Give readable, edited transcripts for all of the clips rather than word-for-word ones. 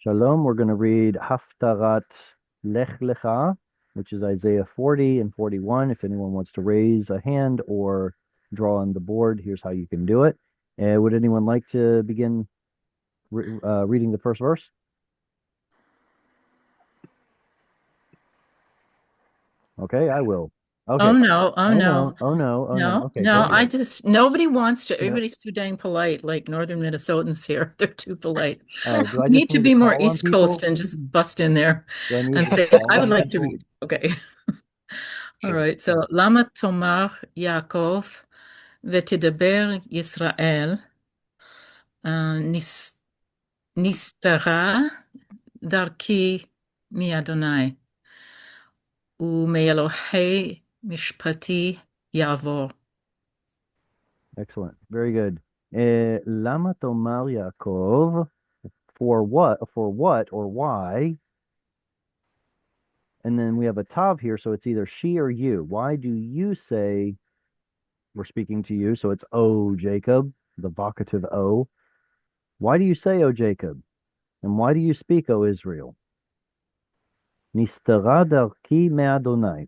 Shalom. We're going to read Haftarah Lekh-L'kha, which is Isaiah 40 and 41. If anyone wants to raise a hand or draw on the board, here's how you can do it. Would anyone like to begin reading the first verse? Okay, I will. Oh Okay. no, oh Oh no, no. Oh no. Oh no. no, Okay, go no. ahead. Nobody wants to. No. Everybody's too dang polite, like Northern Minnesotans here. They're too polite. Oh, do I We need just to need to be more call on East Coast people? and just bust in there Do I need and to say, call I would on like to people? read. Okay. All Sure. right. So, Lama Tomar Yaakov v'tidaber Yisrael nis, nistara darki mi Adonai u'me'elohei mishpati yavor. Excellent. Very good. Lama tomar Yaakov, for what, or why? And then we have a tav here, so it's either she or you. Why do you say we're speaking to you? So it's O Jacob, the vocative O. Why do you say O Jacob? And why do you speak O Israel? Nistara darki me'Adonai.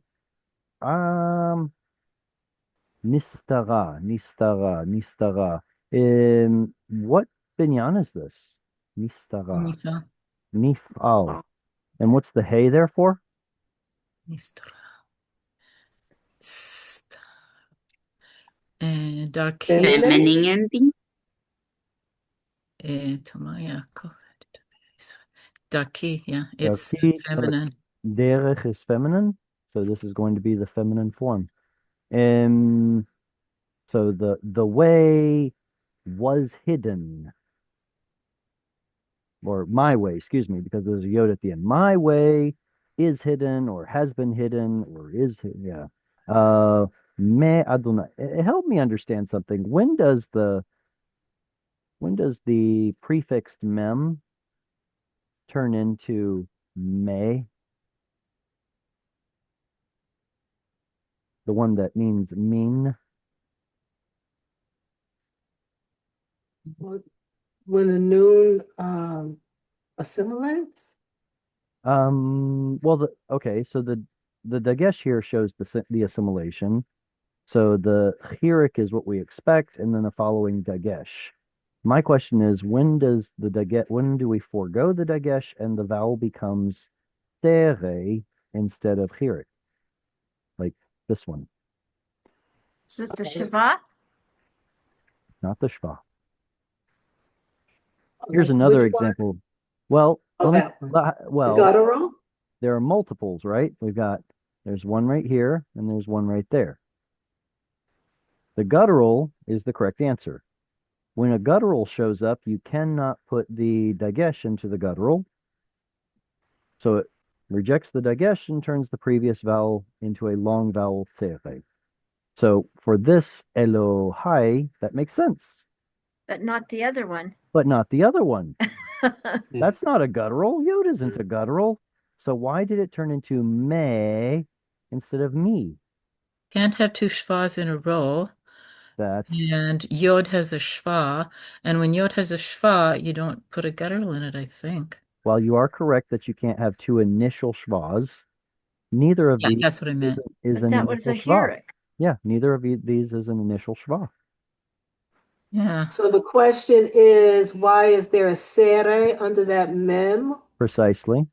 Um, nistara. What binyan is this? Nistara. Micha, Nifal. And what's the hay there for? Nistara. Darki, Feminine. Tomaya, Darki, yeah, it's Darki, feminine. derech is feminine, so this is going to be the feminine form. And so the way was hidden, or my way, excuse me, because there's a yod at the end. My way is hidden, or has been hidden, or is yeah. Me Adonai. Help me understand something. When does the prefixed mem turn into me? The one that means mean. When the noon assimilates? Well, okay, so the dagesh here shows the assimilation. So the chirik is what we expect, and then the following dagesh. My question is, when do we forego the dagesh and the vowel becomes tere instead of chirik, like this one, Is it the Shiva? not the shva. Here's Like another which one? example. Well, Oh, let me, that one. The well, guttural? there are multiples, right? There's one right here, and there's one right there. The guttural is the correct answer. When a guttural shows up, you cannot put the dagesh into the guttural. So it rejects the dagesh and turns the previous vowel into a long vowel tzere. So for this Elohai, that makes sense, But not the other one. but not the other one. That's not a guttural. Yod isn't a guttural. So why did it turn into me instead of me? Can't have two shvas in a row. That's And Yod has a shva. And when Yod has a shva, you don't put a guttural in it, I think. While you are correct that you can't have two initial shvas, neither of Yeah, these that's what I is, meant. is But an that was a initial shva. Herrick. Yeah, neither of these is an initial shva. Yeah. So the question is, why is there a sere under that mem? Precisely.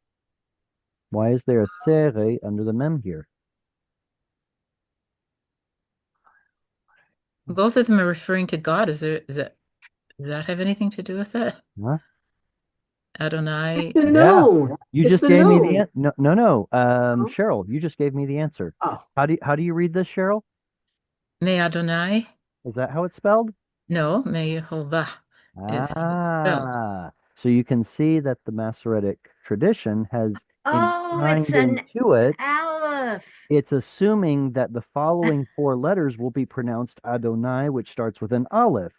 Why is there a tzere under the mem here? Both of them are referring to God. Does that have anything to do with it? Huh? Adonai. The Yeah. noon. You It's just the gave me the noon. no no no. Oh, Cheryl, you just gave me the answer. oh, How do you read this, Cheryl? Me Adonai? Is that how it's spelled? No, Me Yehovah is how it's spelled. So you can see that the Masoretic tradition has Oh, it's enshrined an into it. Aleph. It's assuming that the following four letters will be pronounced Adonai, which starts with an aleph.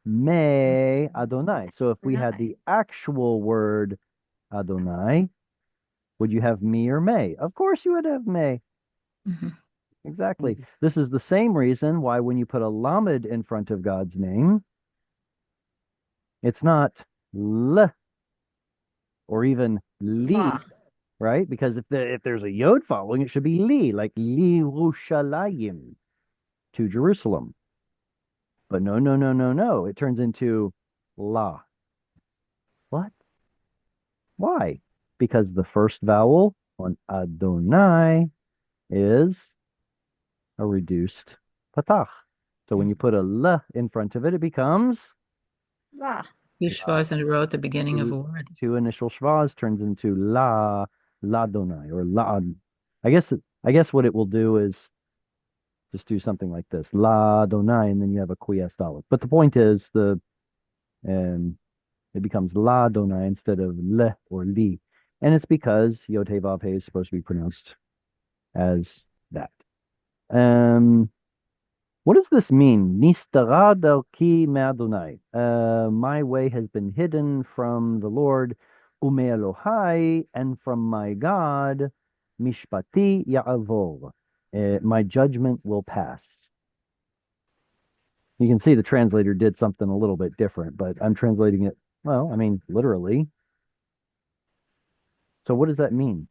Me Adonai. So if we had Adonai. the actual word Adonai, would you have me or may? Of course you would have may. Mhm. Exactly. This is the same reason why when you put a lamed in front of God's name, it's not L or even li, Va. right? Because if there's a yod following, it should be li, like li Rushalayim, to Jerusalem. But no, no, no, no, no. It turns into la. What? Why? Because the first vowel on Adonai is a reduced patach. So when you put a l in front of it, it becomes Va. Two la. schwas in a row at the beginning of a Two, word. two initial shvas turns into la, ladonai, or la. I guess what it will do is just do something like this, la donai, and then you have a quies dalet. But the point is um, it becomes la donai instead of le or li, and it's because yod hey vav hey is supposed to be pronounced as that. Um, what does this mean? Nistara darki me'Adonai. My way has been hidden from the Lord, ume Elohai, and from my God, mishpati ya'avor. My judgment will pass. You can see the translator did something a little bit different, but I'm translating it, well, I mean, literally. So what does that mean?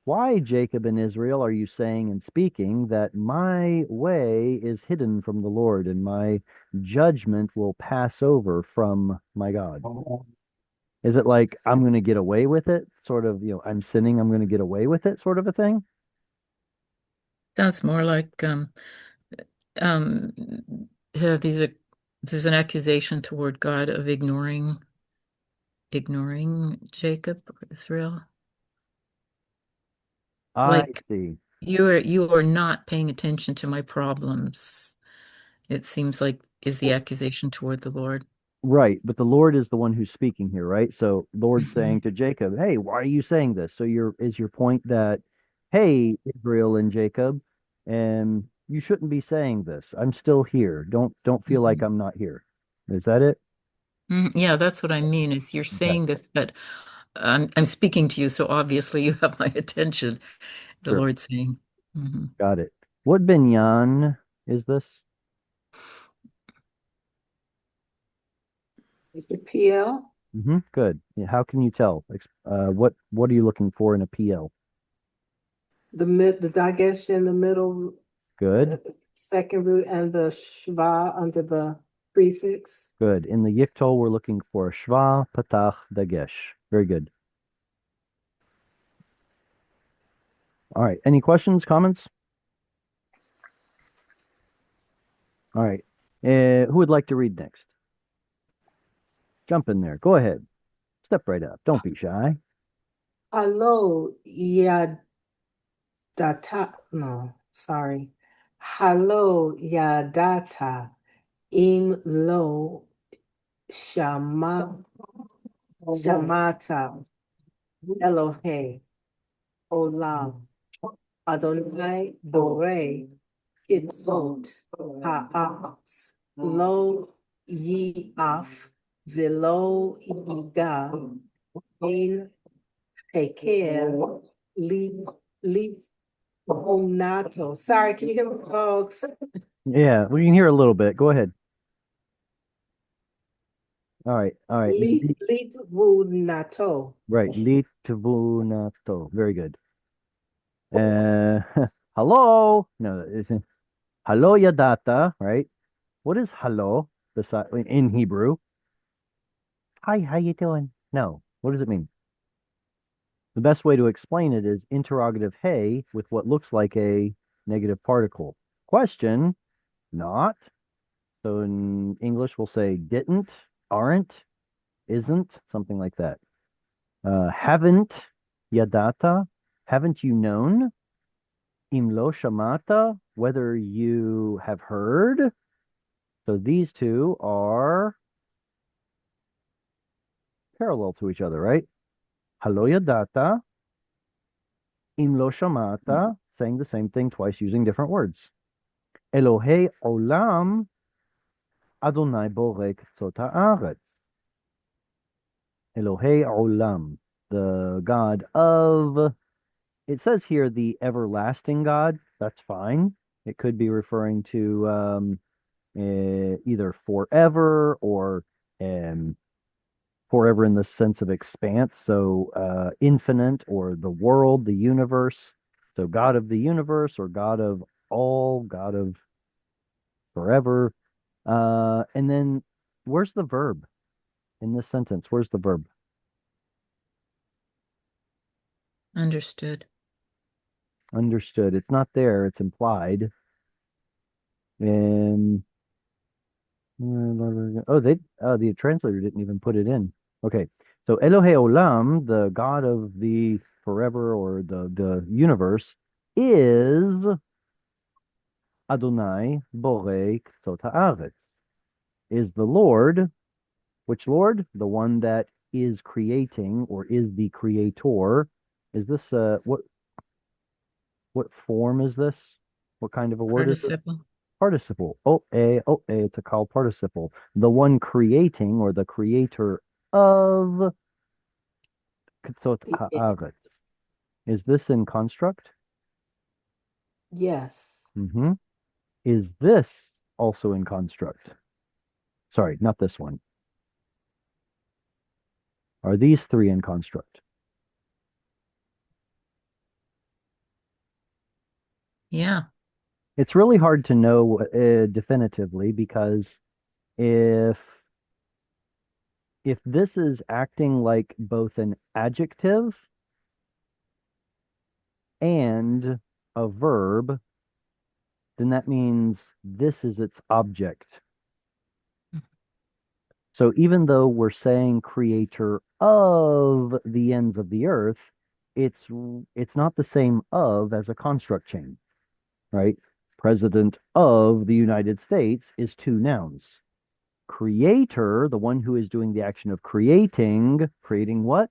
Why, Jacob and Israel, are you saying and speaking that my way is hidden from the Lord and my judgment will pass over from my God? Is it like I'm going to get away with it? Sort of, I'm sinning, I'm going to get away with it, sort of a thing? Sounds more like um yeah, there's an accusation toward God of ignoring Jacob or Israel. I Like see. you are not paying attention to my problems. It seems like is the accusation toward the Lord. Right, but the Lord is the one who's speaking here, right? So Lord Mhm. saying to Jacob, "Hey, why are you saying this?" So your point that, "Hey, Israel and Jacob, and you shouldn't be saying this. I'm still here. Don't feel like Mhm. I'm not here." Is that it? Yeah, that's what I mean is you're Okay, saying this, but I'm speaking to you, so obviously you have my attention. The sure. Lord saying. Mhm. Got it. What binyan is this? Is the PL? Good. Yeah, how can you tell? What are you looking for in a PL? The dagesh in the middle, Good. the second root, and the shva under the prefix. Good. In the Yiktol, we're looking for shva, patach, dagesh. Very good. All right. Any questions, comments? All right. Who would like to read next? Jump in there. Go ahead. Step right up. Don't be shy. Hello, yadata. No, sorry. Hello, yadata. Im lo shama shamata Elohe olam Adonai borei itzot ha'aretz lo yi'af velo yiga ein heker li unato. Sorry, can you hear me, folks? Yeah, we can hear a little bit. Go ahead. All right. All right. Lit vunato. Right. Litvunato. Very good. Uh, hello. No, isn't hello yadata, right? What is hello beside in Hebrew? Hi, how you doing? No. What does it mean? The best way to explain it is interrogative hey with what looks like a negative particle. Question, not. So in English, we'll say didn't, aren't, isn't, something like that. Haven't, yadata, haven't you known? Imlo shamata, whether you have heard. So these two are parallel to each other, right? Halo yadata, imlo shamata, saying the same thing twice using different words. Elohei olam, Adonai borek tzot haaretz. Elohei olam, the God of, it says here the everlasting God. That's fine. It could be referring to either forever or um, forever in the sense of expanse, so infinite, or the world, the universe. So God of the universe, or God of all, God of forever. And then where's the verb in this sentence? Where's the verb? Understood. Understood. It's not there, it's implied. And the translator didn't even put it in. Okay. So Elohe Olam, the God of the forever, or the universe, is Adonai Borei Ktsot Haaretz. Is the Lord, which Lord? The one that is creating, or is the creator. Is this what form is this? What kind of a word is this? Participle. Participle. It's a call participle. The one creating, or the creator of Ktsot Haaretz. Is this in construct? Yes. Mm-hmm. Is this also in construct? Sorry, not this one. Are these three in construct? Yeah. It's really hard to know definitively, because if this is acting like both an adjective and a verb, then that means this is its object. So even though we're saying creator of the ends of the earth, it's not the same of as a construct chain, right? President of the United States is two nouns. Creator, the one who is doing the action of creating what?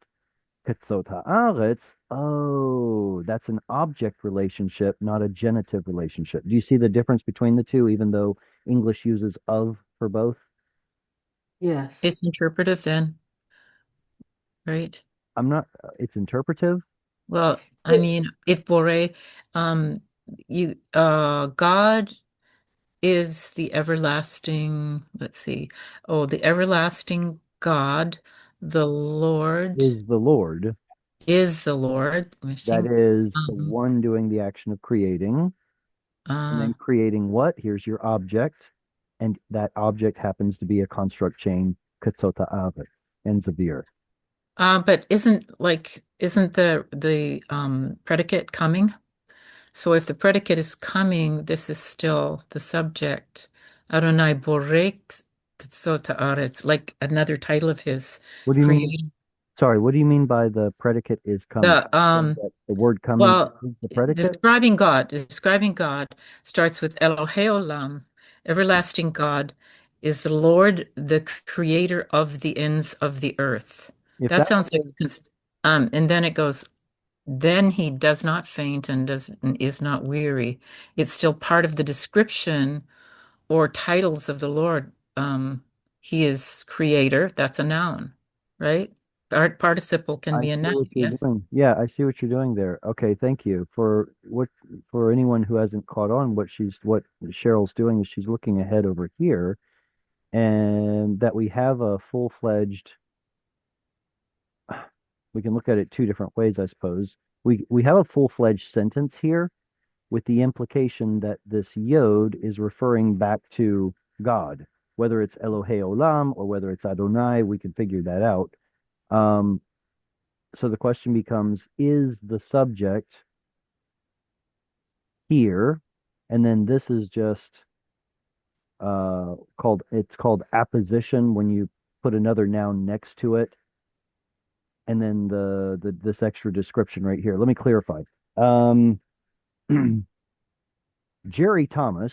Ketzot haaretz. Oh, that's an object relationship, not a genitive relationship. Do you see the difference between the two, even though English uses of for both? Yes. It's interpretive then, right? I'm not, it's interpretive. Well, I It- mean, if Bore, um, God is the everlasting, let's see. Oh, the everlasting God, the Lord Is the Lord. is the Lord. Let me see. That is the Um, one doing the action of creating. And uh, then creating what? Here's your object. And that object happens to be a construct chain, Ketzot haaretz, ends of the earth. but isn't the predicate coming? So if the predicate is coming, this is still the subject. Adonai borek ktsot haaretz, like another title of his, What do you mean? creating Sorry, what do you mean by the predicate is coming? the That the word coming well, is the predicate? describing God starts with Elohe Olam, everlasting God is the Lord, the creator of the ends of the earth. If That that sounds like was and then it goes, then he does not faint and is not weary. It's still part of the description or titles of the Lord. He is creator, that's a noun, right? Participle can I be a see noun, what you're yes. doing. Yeah, I see what you're doing there. Okay, thank you. For anyone who hasn't caught on, what Cheryl's doing is she's looking ahead over here, and that we have a full-fledged, we can look at it two different ways, I suppose. We have a full-fledged sentence here with the implication that this yod is referring back to God, whether it's Elohe Olam or whether it's Adonai, we can figure that out. Um, so the question becomes, is the subject here? And then this is just called apposition, when you put another noun next to it, and then the this extra description right here. Let me clarify. Um, Jerry Thomas,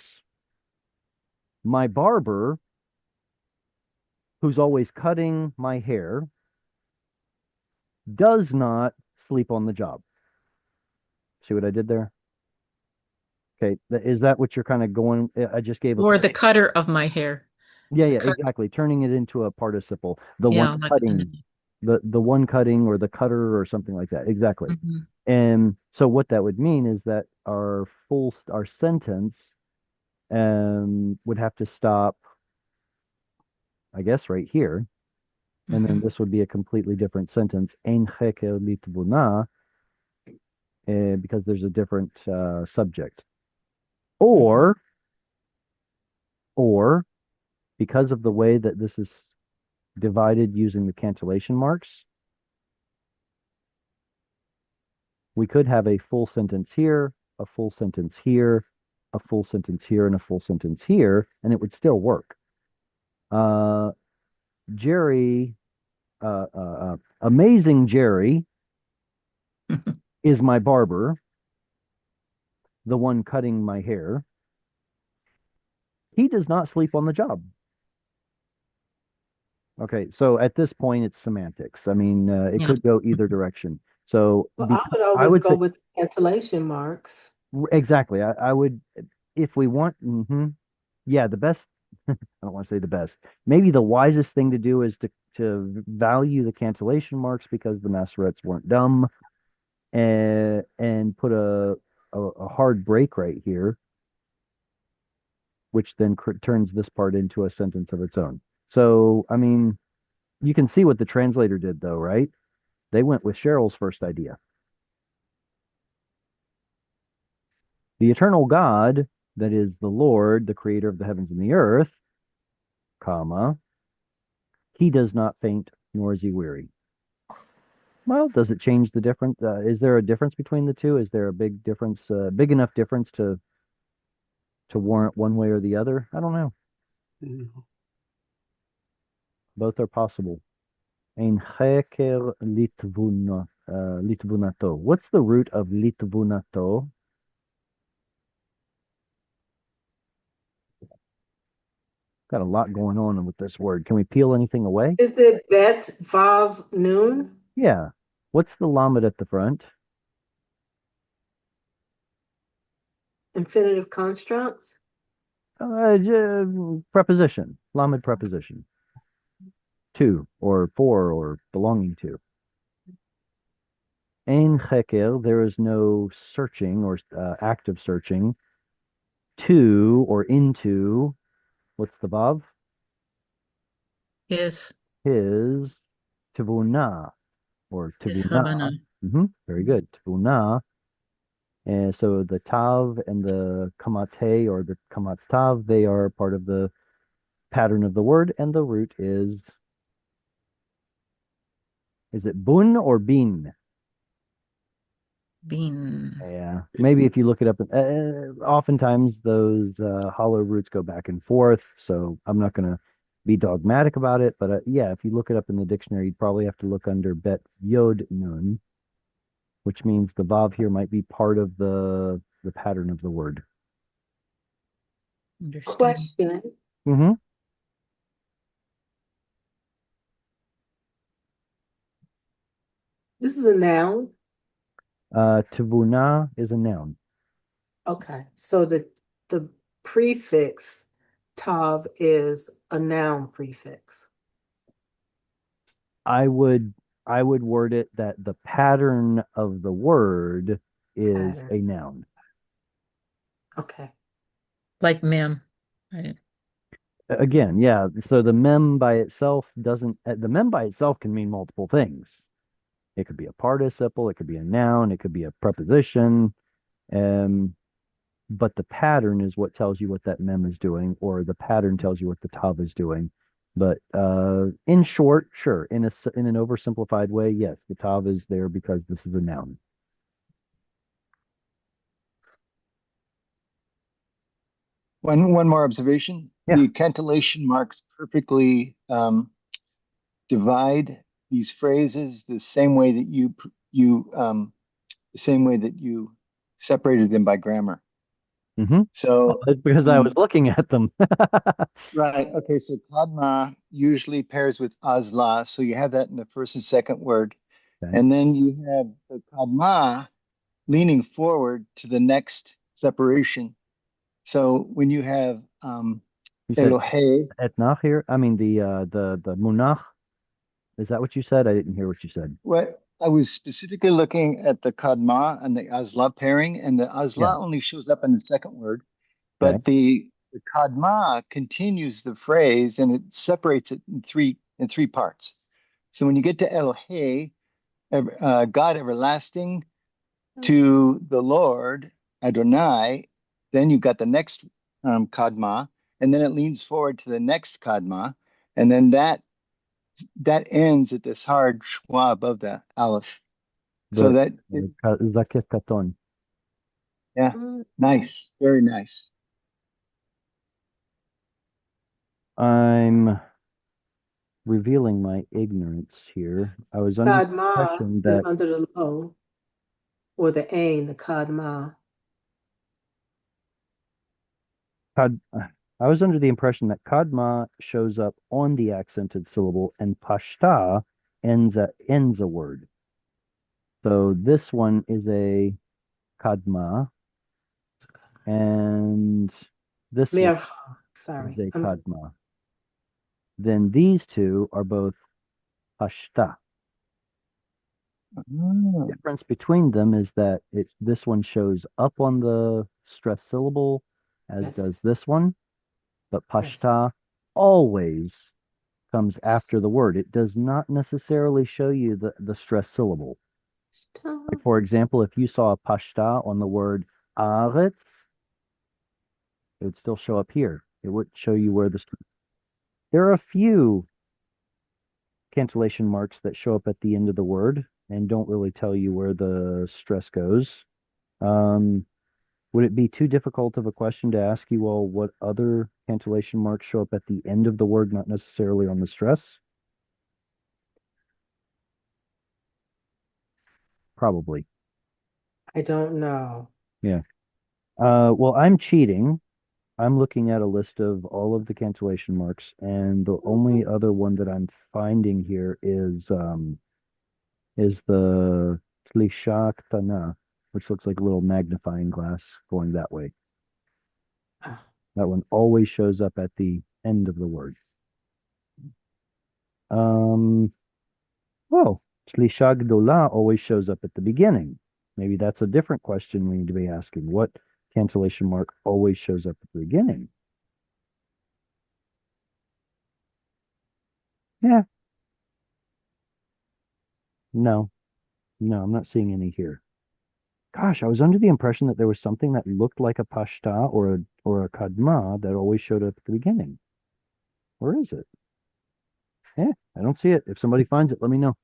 my barber, who's always cutting my hair, does not sleep on the job. See what I did there? Okay, is that what you're kind of going? I just gave a Or the cutter of my hair. yeah, The yeah, cut, exactly. Turning it into a participle. The one yeah, like cutting, the one cutting, or the cutter, or something like that. Exactly. mhm. And so what that would mean is that our sentence would have to stop, I guess, right here. And then Mhm. this would be a completely different sentence. Ein heker litvuna, because there's a different subject. Mhm. Or, or because of the way that this is divided using the cancellation marks, we could have a full sentence here, a full sentence here, a full sentence here, and a full sentence here, and it would still work. Uh, Jerry, amazing Jerry is my barber, the one cutting my hair. He does not sleep on the job. Okay, so at this point, it's semantics. I mean, it Yeah. could go either direction. So Well, I because would I always would go say with cancellation marks. exactly, I would if we want, yeah, the best. I don't want to say the best. Maybe the wisest thing to do is to value the cancellation marks because the Masoretes weren't dumb, and put a hard break right here, which then turns this part into a sentence of its own. So, I mean, you can see what the translator did, though, right? They went with Cheryl's first idea. The eternal God, that is the Lord, the creator of the heavens and the earth, comma, he does not faint, nor is he weary. Well, does it change the difference? Is there a difference between the two? Is there a big difference, big enough difference to warrant one way or the other? I don't know. Mhm. Both are possible. Ein heker litvunato. What's the root of litvunato? Got a lot going on with this word. Can we peel anything away? Is it bet vav noon? Yeah. What's the lamed at the front? Infinitive constructs? Preposition. Lamed preposition. To or for or belonging to. Ein heker, there is no searching or active searching. To or into, what's the vav? Is His tivuna or is tivuna. Havana. Very good. Tivuna. And so the tav and the kamate or the kamatz tav, they are part of the pattern of the word, and the root is it bun or bin? Bean. Yeah, maybe if you look it up, oftentimes those hollow roots go back and forth. So I'm not going to be dogmatic about it, but yeah, if you look it up in the dictionary, you'd probably have to look under bet yod nun, which means the vav here might be part of the pattern of the word. Understood. Question. Mm-hmm. This is a noun. Tivuna is a noun. Okay. So the prefix tav is a noun prefix. I would I would word it that the pattern of the word is Pattern. a noun. Okay. Like mem. Right. Again, yeah. So the mem by itself doesn't. The mem by itself can mean multiple things. It could be a participle. It could be a noun. It could be a preposition. Um, but the pattern is what tells you what that mem is doing, or the pattern tells you what the tav is doing. But in short, sure. In an oversimplified way, yes, the tav is there because this is a noun. One more observation. Yeah. The cantillation marks perfectly divide these phrases the same way that the same way that you separated them by grammar. Mm-hmm. Well, So it's because I was looking at them. right, okay. So kadma usually pairs with azla, so you have that in the first and second word, Okay. and then you have the kadma leaning forward to the next separation. So when you have You said Elohe. etnach here. I mean the munach. Is that what you said? I didn't hear what you said. What I was specifically looking at the kadma and the azla pairing, and the Yeah. azla only shows up in the second word, Okay. but the kadma continues the phrase and it separates it in three parts. So when you get to Elohe, God everlasting, to the Lord, Adonai, then you've got the next kadma, and then it leans forward to the next kadma, and then that ends at this hard schwa above the aleph. So The it, Zakef Katon. yeah, nice, very nice. I'm revealing my ignorance here. I was under the Kadma impression is that under the low, or the ain, the kadma. I was under the impression that Kadma shows up on the accented syllable and Pashta ends a word. So this one is a Kadma and this one Mercha, is sorry. a Kadma. Then these two are both Pashta. The difference between them is that this one shows up on the stress syllable, as does Yes, this one, but yes. Pashta always comes after the word. It does not necessarily show you the stress syllable. Like, for example, if you saw a Pashta on the word Aretz, it would still show up here. It would show you where there are a few cantillation marks that show up at the end of the word and don't really tell you where the stress goes. Um, would it be too difficult of a question to ask you all what other cantillation marks show up at the end of the word, not necessarily on the stress? Probably. I don't know. Yeah. Well, I'm cheating. I'm looking at a list of all of the cancellation marks, and the only other one that I'm finding here is the Tlisha Ktana, which looks like a little magnifying glass going that way. Ah, That one always shows up at the end of the word. Um, well, Tlisha Gdola always shows up at the beginning. Maybe that's a different question we need to be asking. What cancellation mark always shows up at the beginning? Yeah, no, no, I'm not seeing any here. Gosh, I was under the impression that there was something that looked like a pashta or a kadma that always showed up at the beginning. Where is it? Yeah, I don't see it. If somebody finds it, let me know.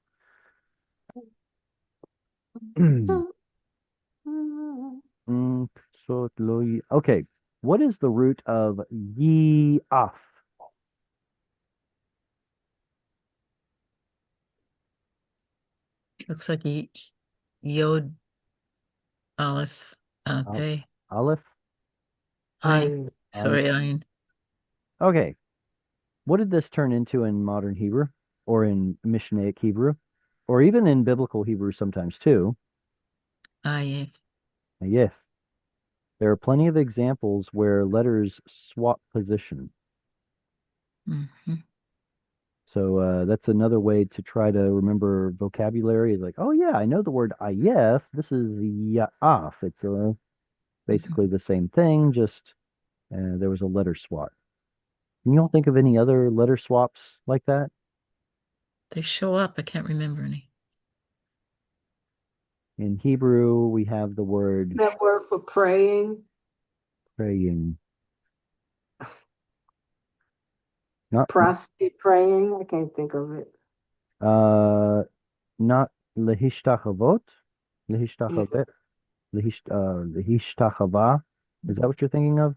Okay, what is the root of yi'af? Looks like Yod Aleph Al- Pei Aleph? Ayin. I'm Sorry, Ayin. Okay, what did this turn into in modern Hebrew or in Mishnaic Hebrew or even in biblical Hebrew sometimes too? Ayin. Yes. There are plenty of examples where letters swap position. Mm-hmm. So that's another way to try to remember vocabulary. Like, oh yeah, I know the word ayef. This is ya'af. It's basically the same thing, just there was a letter swap. Can you all think of any other letter swaps like that? They show up. I can't remember any. In Hebrew, we have the word that word for praying. praying. Not Prostate praying. I can't think of it. uh not lehishtachavot, Yeah, lehishtachavot, lehishtachava. Is that what you're thinking of?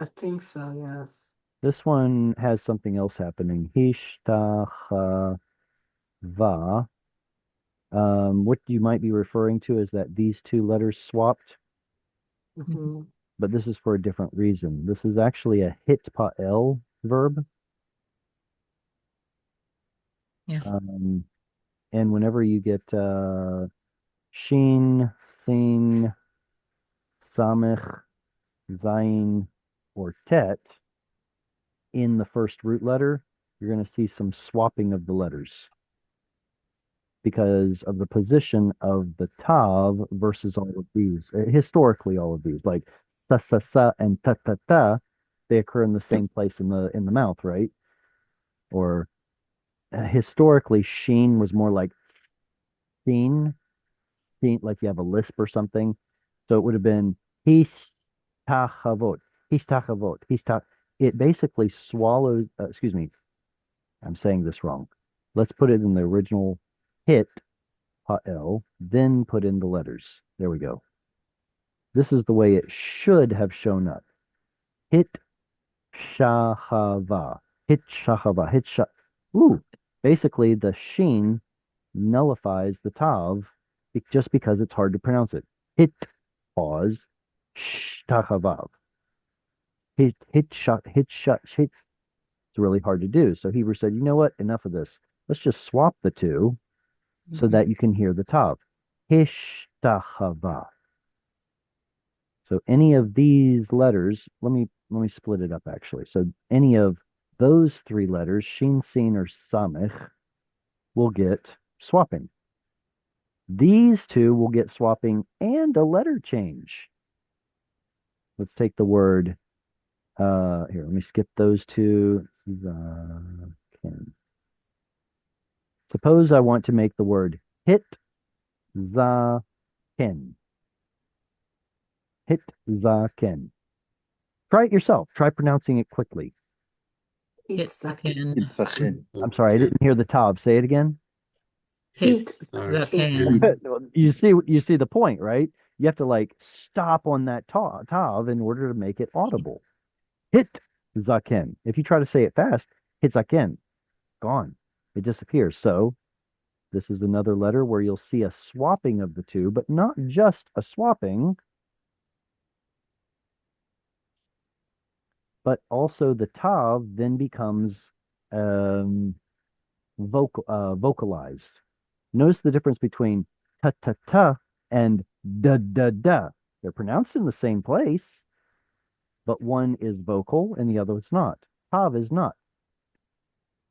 I think so, yes. This one has something else happening. Hishtachava. What you might be referring to is that these two letters swapped, Mm-hmm. Hmm. but this is for a different reason. This is actually a hitpa'el verb. Yeah. Um, and whenever you get shin, sin, samech, zayin, or tet in the first root letter, you're going to see some swapping of the letters because of the position of the tav versus all of these. Historically, all of these, like sa sa sa and ta ta ta, they occur in the same place in the mouth, right? Or historically, sheen was more like sheen, sheen, like you have a lisp or something. So it would have been hishtachavot, hishtachavot, hishtach. It basically swallows, excuse me, I'm saying this wrong. Let's put it in the original hit, ha'el, then put in the letters. There we go. This is the way it should have shown up. Hit shahava. Hit shahava. Hit shah. Ooh. Basically, the sheen nullifies the tav just because it's hard to pronounce it. Hit pause. Shtachavav. Hit shot. Hit shot. Hit. It's really hard to do. So Hebrew said, you know what? Enough of this. Let's just swap the two so that you can hear the tav. Hishtachava. So any of these letters, let me split it up actually. So any of those three letters, shin, sin, or samech, will get swapping. These two will get swapping and a letter change. Let's take the word, here, let me skip those two. Suppose I want to make the word hit, ken. Hit, ken. Try it yourself. Try pronouncing it quickly. Hitzaken. Itzachin. I'm sorry, I didn't hear the tav. Say it again. Hitzaken. You see the point, right? You have to like stop on that tav in order to make it audible. Hit zaken. If you try to say it fast, hit zaken, gone. It disappears. So this is another letter where you'll see a swapping of the two, but not just a swapping, but also the tav then becomes vocalized. Notice the difference between ta ta ta and da da da. They're pronounced in the same place, but one is vocal and the other is not. Tav is not,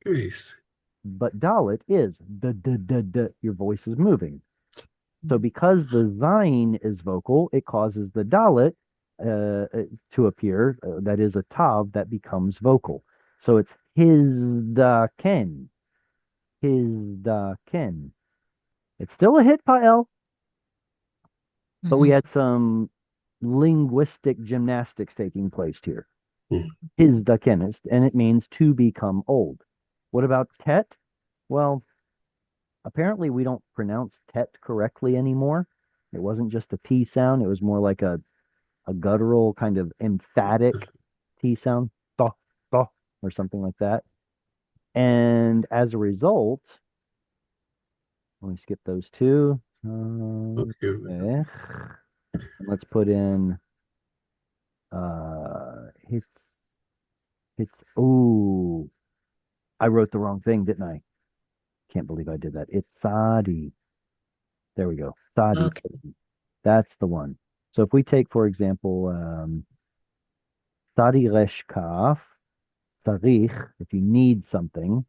Nice. but dalit is da da da da. Your voice is moving. So because the zayin is vocal, it causes the dalit to appear. That is a tav that becomes vocal. So it's his da ken, his da ken. It's still a hit pa'el, but we had some linguistic gymnastics taking place here. Hmm. His da ken, and it means to become old. What about tet? Well, apparently we don't pronounce tet correctly anymore. It wasn't just a T sound, it was more like a guttural kind of emphatic T sound, to, to, or something like that. And as a result, let me skip those two. Okay. Let's put in it's ooh, I wrote the wrong thing, didn't I? Can't believe I did that. It's Sadi. There we go. Sadi. Okay. That's the one. So if we take, for example, Sadi resh kaf, sarich, if you need something,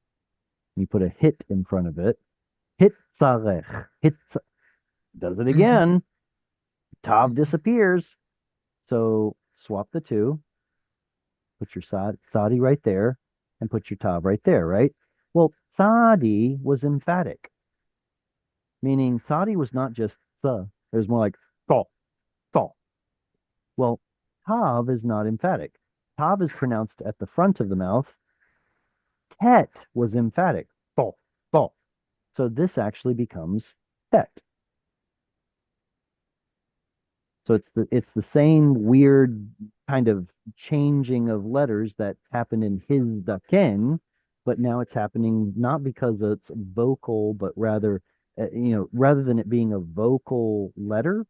you put a hit in front of it. Hit tzarech. Does it again. Tav disappears. So swap the two. Put your Sadi right there and put your Tav right there, right? Well, Sadi was emphatic, meaning Sadi was not just tsa. It was more like tho, tho. Well, Tav is not emphatic. Tav is pronounced at the front of the mouth. Tet was emphatic. Tho, tho. So this actually becomes tet. So it's the same weird kind of changing of letters that happened in his daken, but now it's happening not because it's vocal, but rather, rather than it being a vocal letter,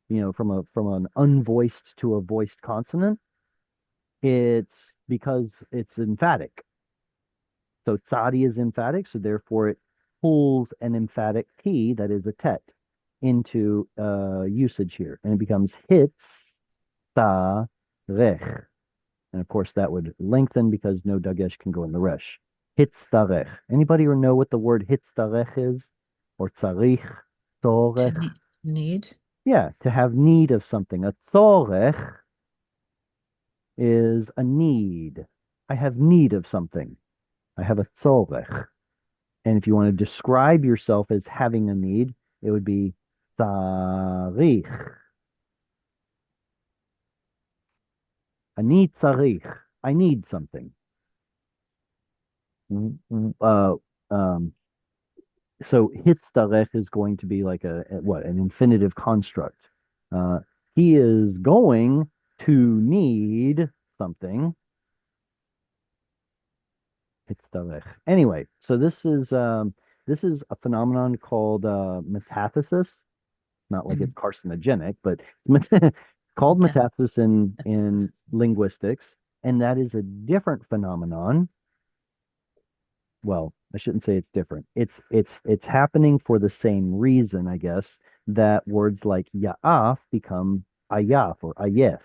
from an unvoiced to a voiced consonant, it's because it's emphatic. So tzadi is emphatic, so therefore it pulls an emphatic T that is a tet into usage here, and it becomes hits ta rech. And of course, that would lengthen because no dagesh can go in the resh. Hits tarech. Anybody know what the word hits tarech is? Or tzarich, tzorech? Need? Yeah, to have need of something. A tzorech is a need. I have need of something. I have a tzorech. And if you want to describe yourself as having a need, it would be tzarich. Ani tzarich. I need something. Uh, um, so hitzarech is going to be like what, an infinitive construct. Uh, he is going to need something. Hitzarech. Anyway, so this is a phenomenon called metathesis. Not like it's carcinogenic, but it's called Okay. metathesis in linguistics, and that is a different phenomenon. Well, I shouldn't say it's different. It's happening for the same reason, I guess, that words like ya'af become ayaf or ayef.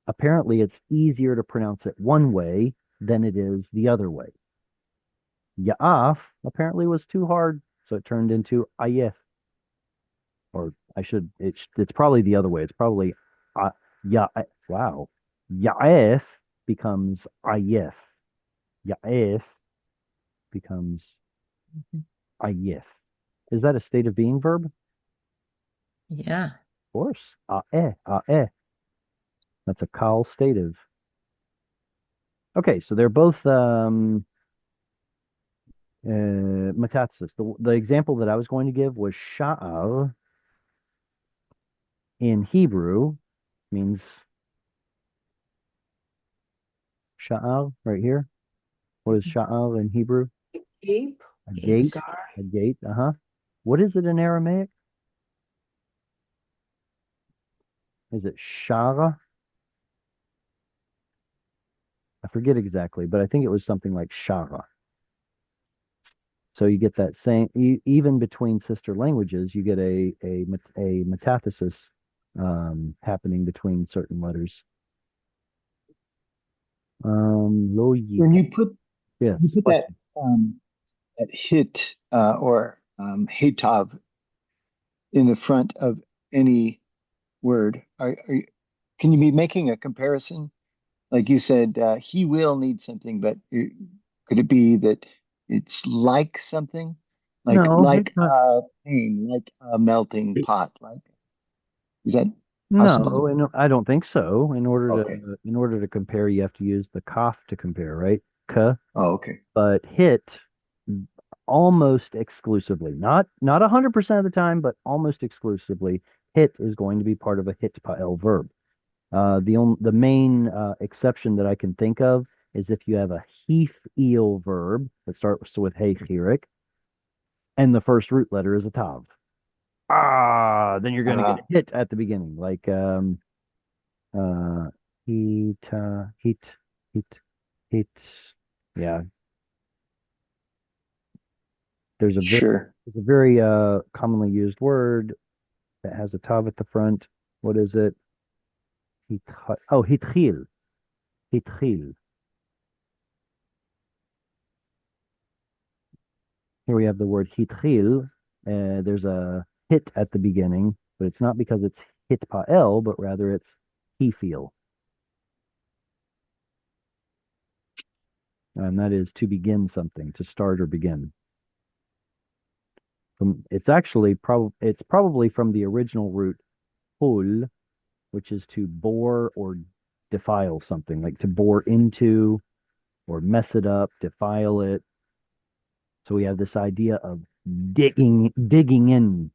Apparently, it's easier to pronounce it one way than it is the other way. Ya'af apparently was too hard, so it turned into ayef. Or it's probably the other way. It's probably ya wow. Ya'ef becomes ayef. Ya'ef becomes Mhm. ayef. Is that a state of being verb? Yeah. Of course. A'eh. That's a kal stative. Okay, so they're both metathesis. The example that I was going to give was sha'ar in Hebrew means sha'ar right here. What is sha'ar in Hebrew? Keep. A gate. It's Gar. A gate. Uh-huh. What is it in Aramaic? Is it shara? I forget exactly, but I think it was something like shara. So you get that same, even between sister languages, you get a metathesis happening between certain letters. Lo When yika. Yes. you put Question. that hit or hetav in the front of any word, can you be making a comparison? Like you said, he will need something, but could it be that it's like something, No, like pain, like a melting pot? Like, is that possible? no, and I don't think so. Okay. In order to compare, you have to use the kaf to compare, right? Ka, Oh, okay. but hit almost exclusively, not 100% of the time, but almost exclusively, hit is going to be part of a hit pa'el verb. The main exception that I can think of is if you have a heath eel verb that starts with hey chirik, and the first root letter is a tav. Then you're going to get Uh, a hit at the beginning, like uh, heat, heat, heat, heat. Yeah, there's a very sure. there's a very commonly used word that has a tav at the front. What is it? Hitchil. Hitchil. Here we have the word hitchil. There's a hit at the beginning, but it's not because it's hit pa'el, but rather it's he feel. And that is to begin something, to start or begin. It's probably from the original root hul, which is to bore or defile something, like to bore into or mess it up, defile it. So we have this idea of digging in,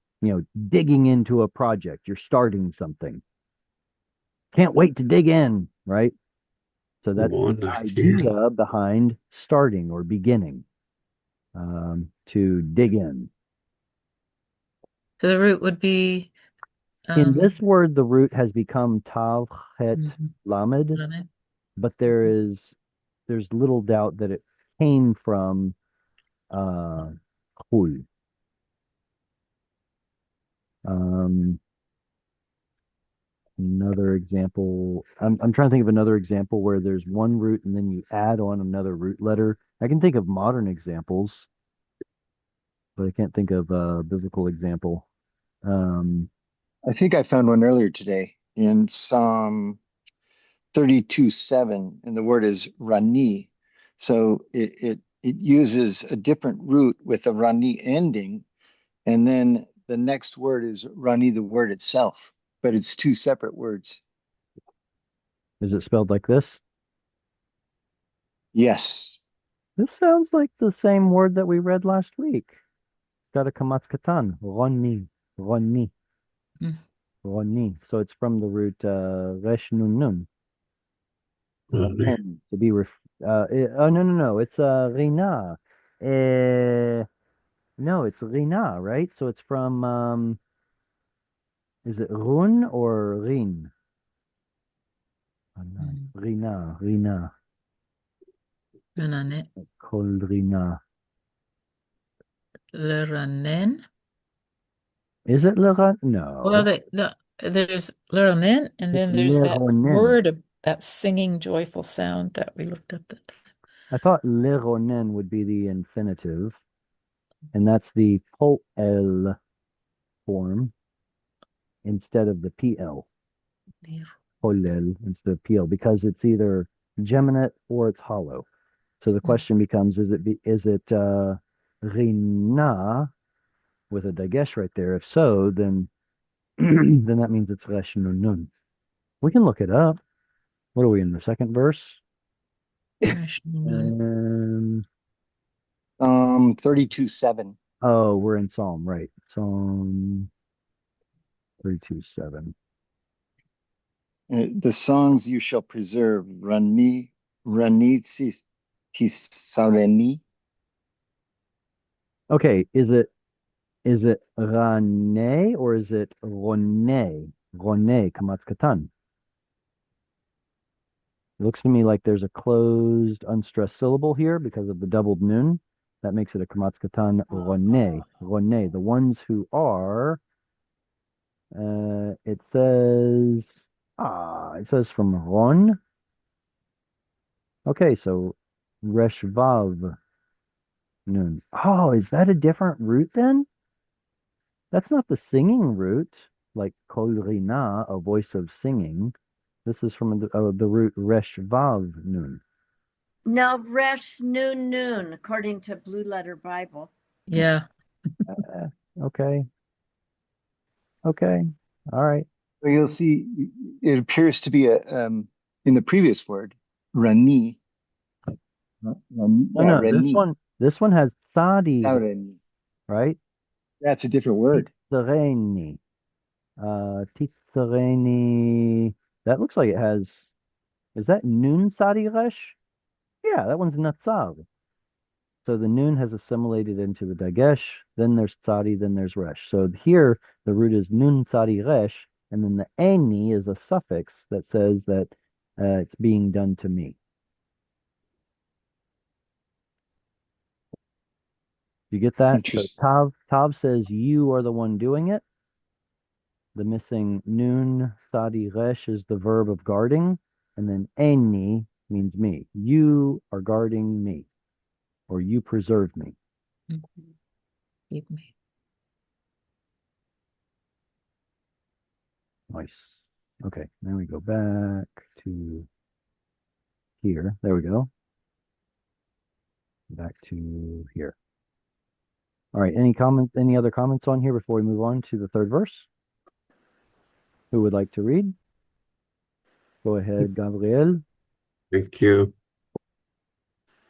digging into a project. You're starting something. Can't wait to dig in, right? So that's the Wonderful. idea behind starting or beginning, to dig in. so the root would be In this um word, the root has become tav, het, mhm, lamed, lemon. but there's little doubt that it came from uh, hul. Um, Another example. I'm trying to think of another example where there's one root and then you add on another root letter. I can think of modern examples, but I can't think of a biblical example. Um, I think I found one earlier today in Psalm 32:7, and the word is rani. So it it uses a different root with a rani ending, and then the next word is rani, the word itself, but it's two separate words. Is it spelled like this? Yes. This sounds like the same word that we read last week. Got a kamatz katan, roni, roni, Mm. roni. So it's from the root resh nun nun. Ronnie. To be oh no, it's rina. No, it's rina, right? So it's from is it run or rin? Oh, no. Mm. Rina, Ranen. kol rina. Leranen. Is it leran? No, Well, there's Leranen, and it's then there's that leronen. word, that singing joyful sound that we looked up. I thought leronen would be the infinitive, and that's the poel form instead of the pl. Polel instead of pl because it's either geminate or it's hollow. So the question becomes: is it rina with a dagesh right there? If so, then then that means it's resh nun nun. We can look it up. What are we in the second verse? Um, 32:7. oh, we're in Psalm, right? Psalm 32:7. The songs you shall preserve, rani tisareni. Okay, is it rane or is it rone? Rone, kamatz katan. It looks to me like there's a closed, unstressed syllable here because of the doubled nun. That makes it a kamatz katan rone. Rone, the ones who are, it says from ron. Okay, so reshvav nun. Oh, is that a different root then? That's not the singing root, like kol rina, a voice of singing. This is from the root resh vav nun. No, Resh Noon Noon, according to Blue Letter Bible. Yeah. Uh, okay. Okay. All right. So you'll see it appears to be a in the previous word, rani. No, Rani. this one has tzadi, Tisareni. right? That's a different word. Titzareni. Titzareni. That looks like it has, is that nun tzadi resh? Yeah, that one's natsar. So the nun has assimilated into the dagesh, then there's tzadi, then there's resh. So here the root is nun tzadi resh, and then the eni is a suffix that says that it's being done to me. You get that? So Interesting. tav says you are the one doing it. The missing nun tzadi resh is the verb of guarding, and then eni means me. You are guarding me, or you preserve me. Keep me. Nice. Okay, then we go back to here. There we go. Back to here. All right, any other comments on here before we move on to the third verse? Who would like to read? Go ahead, Gabriel. Thank you.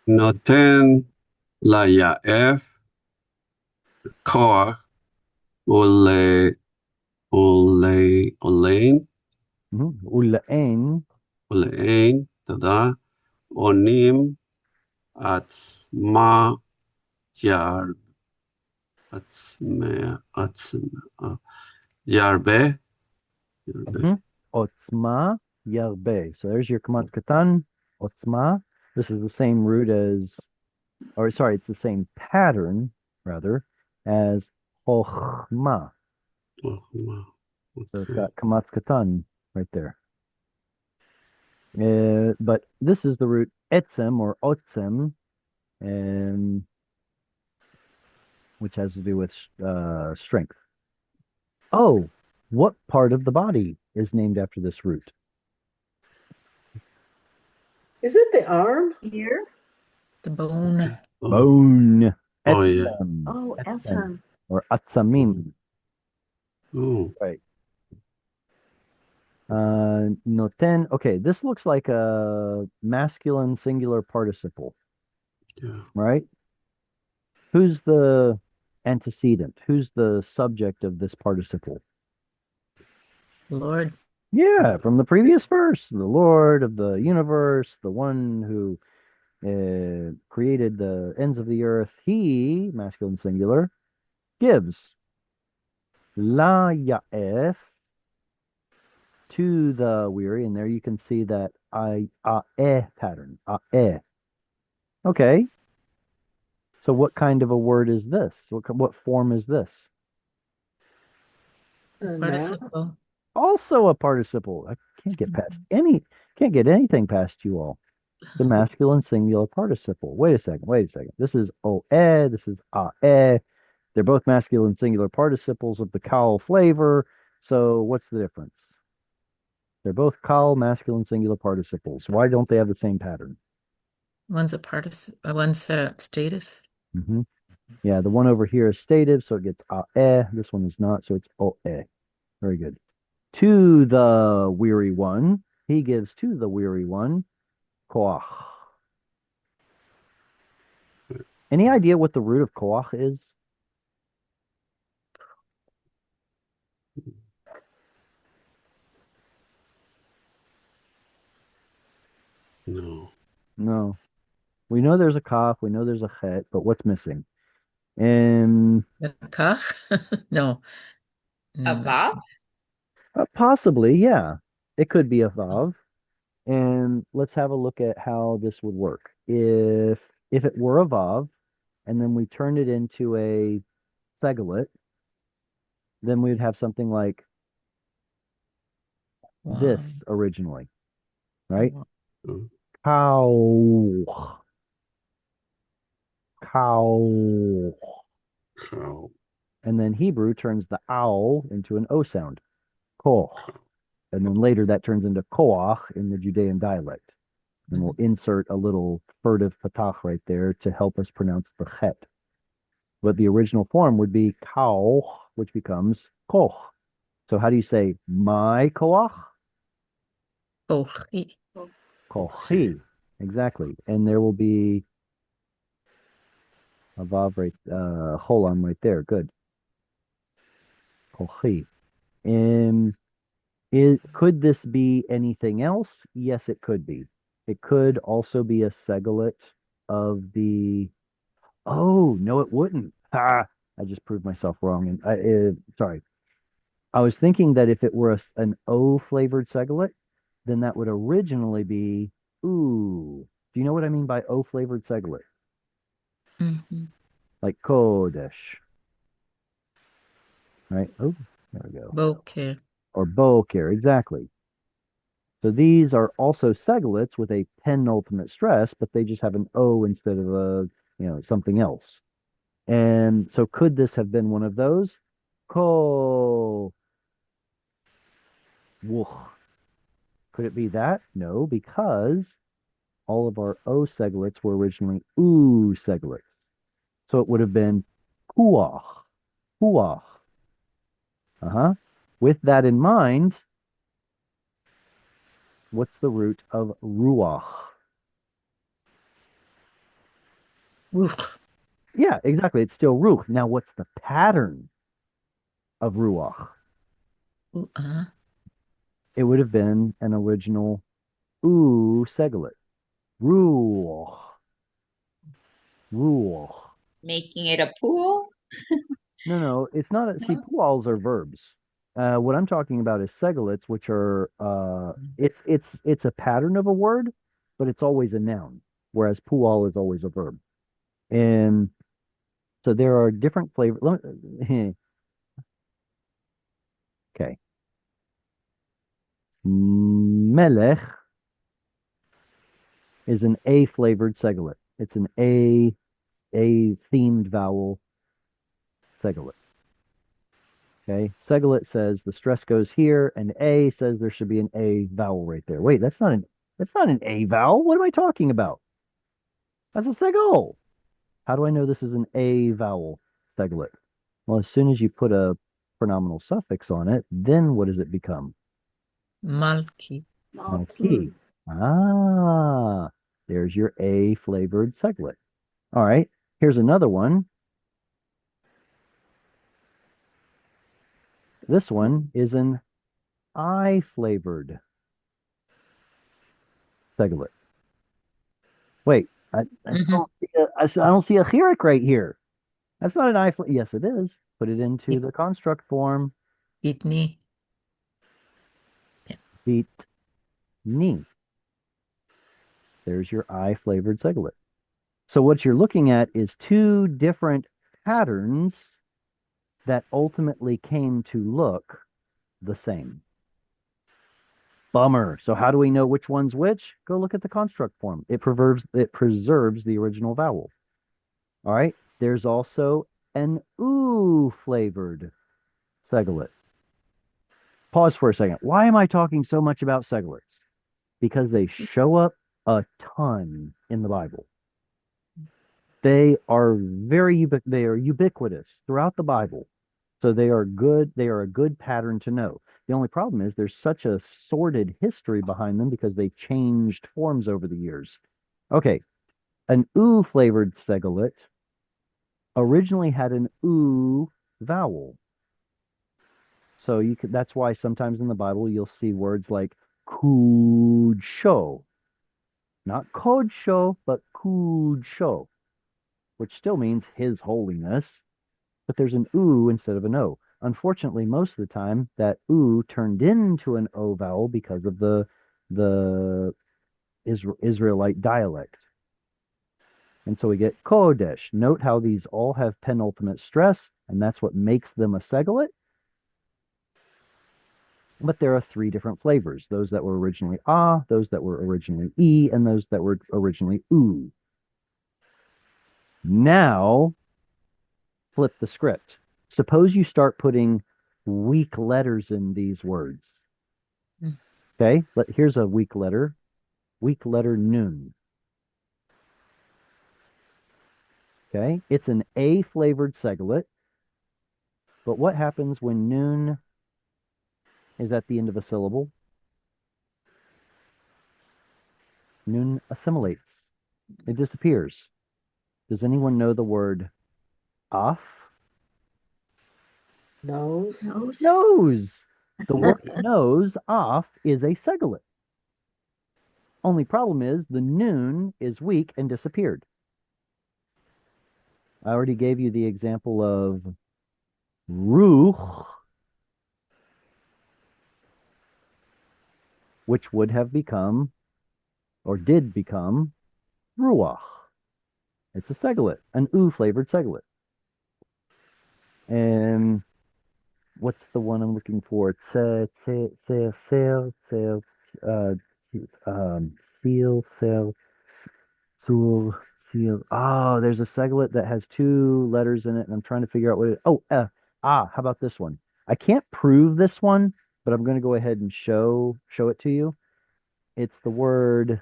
נותן ליעף כוח ולעין, ולעין, תודה, עונים עצמה ירבה. Otzma yarbe. So there's your kamatz katan. Otzma. This is the same root as, or sorry, it's the same pattern, rather, as chochma. So it's got kamatz katan right there. But this is the root etzem or otzem, which has to do with strength. Oh, what part of the body is named after this root? Is it the arm? Here? The bone. Bone. Oh, yeah. Etzem. Oh, Etzem. Esam. Or atsamim. Oh, Right. Noten. Okay, this looks like a masculine singular participle, yeah. right? Who's the antecedent? Who's the subject of this participle? Lord. Yeah, from the previous verse, the Lord of the universe, the one who created the ends of the earth, he, masculine singular, gives la ya'ef to the weary, and there you can see that pattern. Okay, so what kind of a word is this? What form is this? Now, Participle. Also a participle. I can't get anything past you all. The masculine singular participle. Wait a second. This is this is They're both masculine singular participles of the kal flavor. So what's the difference? They're both kal masculine singular participles. Why don't they have the same pattern? One's a participle, one's a stative. Hmm. Yeah, the one over here is stative, so it gets This one is not, so it's Very good. To the weary one, he gives to the weary one koach. Any idea what the root of koach is? No. No. We know there's a kaf, we know there's a chet, but what's missing? Kach? No. A No. vav? Possibly, yeah. It could be a vav. And let's have a look at how this would work. If it were a vav, and then we turned it into a seglet, then we'd have something like this Wow. originally, right? Oh, Cow, cow. cow. And then Hebrew turns the owl into an O sound, koch. And then later that turns into koach in the Judean dialect. And we'll insert a little furtive patach right there to help us pronounce the chet. But the original form would be cow, which becomes koch. So how do you say my koach? Kochi. Kochi. Exactly. And there will be a vav right, cholam right there. Good. Kochi. And could this be anything else? Yes, it could be. It could also be a seglet of the. Oh, no, it wouldn't. I just proved myself wrong. And sorry. I was thinking that if it were an O flavored seglet, then that would originally be ooh. Do you know what I mean by O flavored seglet? Mhm. Like Kodesh, right? Oh, there we go. Bokeh. Or Boker, exactly. So these are also seglets with a penultimate stress, but they just have an O instead of something else. And so could this have been one of those? Ko. Wuch. Could it be that? No, because all of our O seglets were originally oo seglets. So it would have been kuach, kuach. Uh-huh. With that in mind, what's the root of ruach? Ruch. Yeah, exactly. It's still ruch. Now, what's the pattern of ruach? Uh, It would have been an original oo seglet. Ruach, ruach. Making it a pool? No, it's not. See, No? puals are verbs. What I'm talking about is seglets, which are it's a pattern of a word, but it's always a noun, whereas pual is always a verb. And so there are different flavors. Okay, melech is an A flavored seglet. It's an A themed vowel seglet. Okay, seglet says the stress goes here, and A says there should be an A vowel right there. Wait, that's not an A vowel. What am I talking about? That's a segol. How do I know this is an A vowel seglet? Well, as soon as you put a pronominal suffix on it, then what does it become? Malki. Malki. Ah, there's your A flavored seglet. All right, here's another one. This one is an I flavored seglet. Wait, I still don't see I don't see a chirik right here. That's not an I. Yes, it is. Put it into the construct form. Itni. Beat ni. There's your I flavored seglet. So what you're looking at is two different patterns that ultimately came to look the same. Bummer. So how do we know which one's which? Go look at the construct form. It preserves the original vowel. All right. There's also an oo flavored seglet. Pause for a second. Why am I talking so much about seglets? Because they show up a ton in the Bible. They are they are ubiquitous throughout the Bible. So they are good. They are a good pattern to know. The only problem is there's such a sordid history behind them because they changed forms over the years. Okay, an oo flavored seglet originally had an oo vowel. So that's why sometimes in the Bible you'll see words like kudsho, not kodsho, but kudsho, which still means His Holiness, but there's an oo instead of an o. Unfortunately, most of the time that oo turned into an o vowel because of the Israelite dialect. And so we get kodesh. Note how these all have penultimate stress, and that's what makes them a seglet. But there are three different flavors: those that were originally ah, those that were originally e, and those that were originally oo. Now, flip the script. Suppose you start putting weak letters in these words. Okay, here's a weak letter nun. Okay, it's an A flavored seglet. But what happens when nun is at the end of a syllable? Nun assimilates. It disappears. Does anyone know the word af? Nose. Nose. The word nose, af, is a seglet. Only problem is the nun is weak and disappeared. I already gave you the example of ruch, which would have become, or did become, ruach. It's a seglet, an oo flavored seglet. And what's the one I'm looking for? Seal, cell, sul, seal. Oh, there's a seglet that has two letters in it, and I'm trying to figure out what it. Oh, how about this one? I can't prove this one, but I'm going to go ahead and show it to you. It's the word.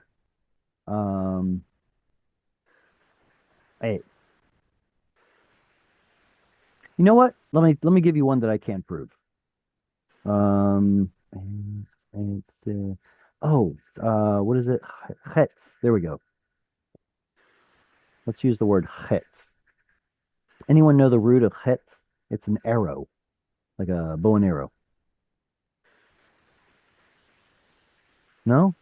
Hey, you know what? Let me give you one that I can prove. And it's what is it? Chetz. There we go. Let's use the word chetz. Anyone know the root of chetz? It's an arrow, like a bow and arrow. No?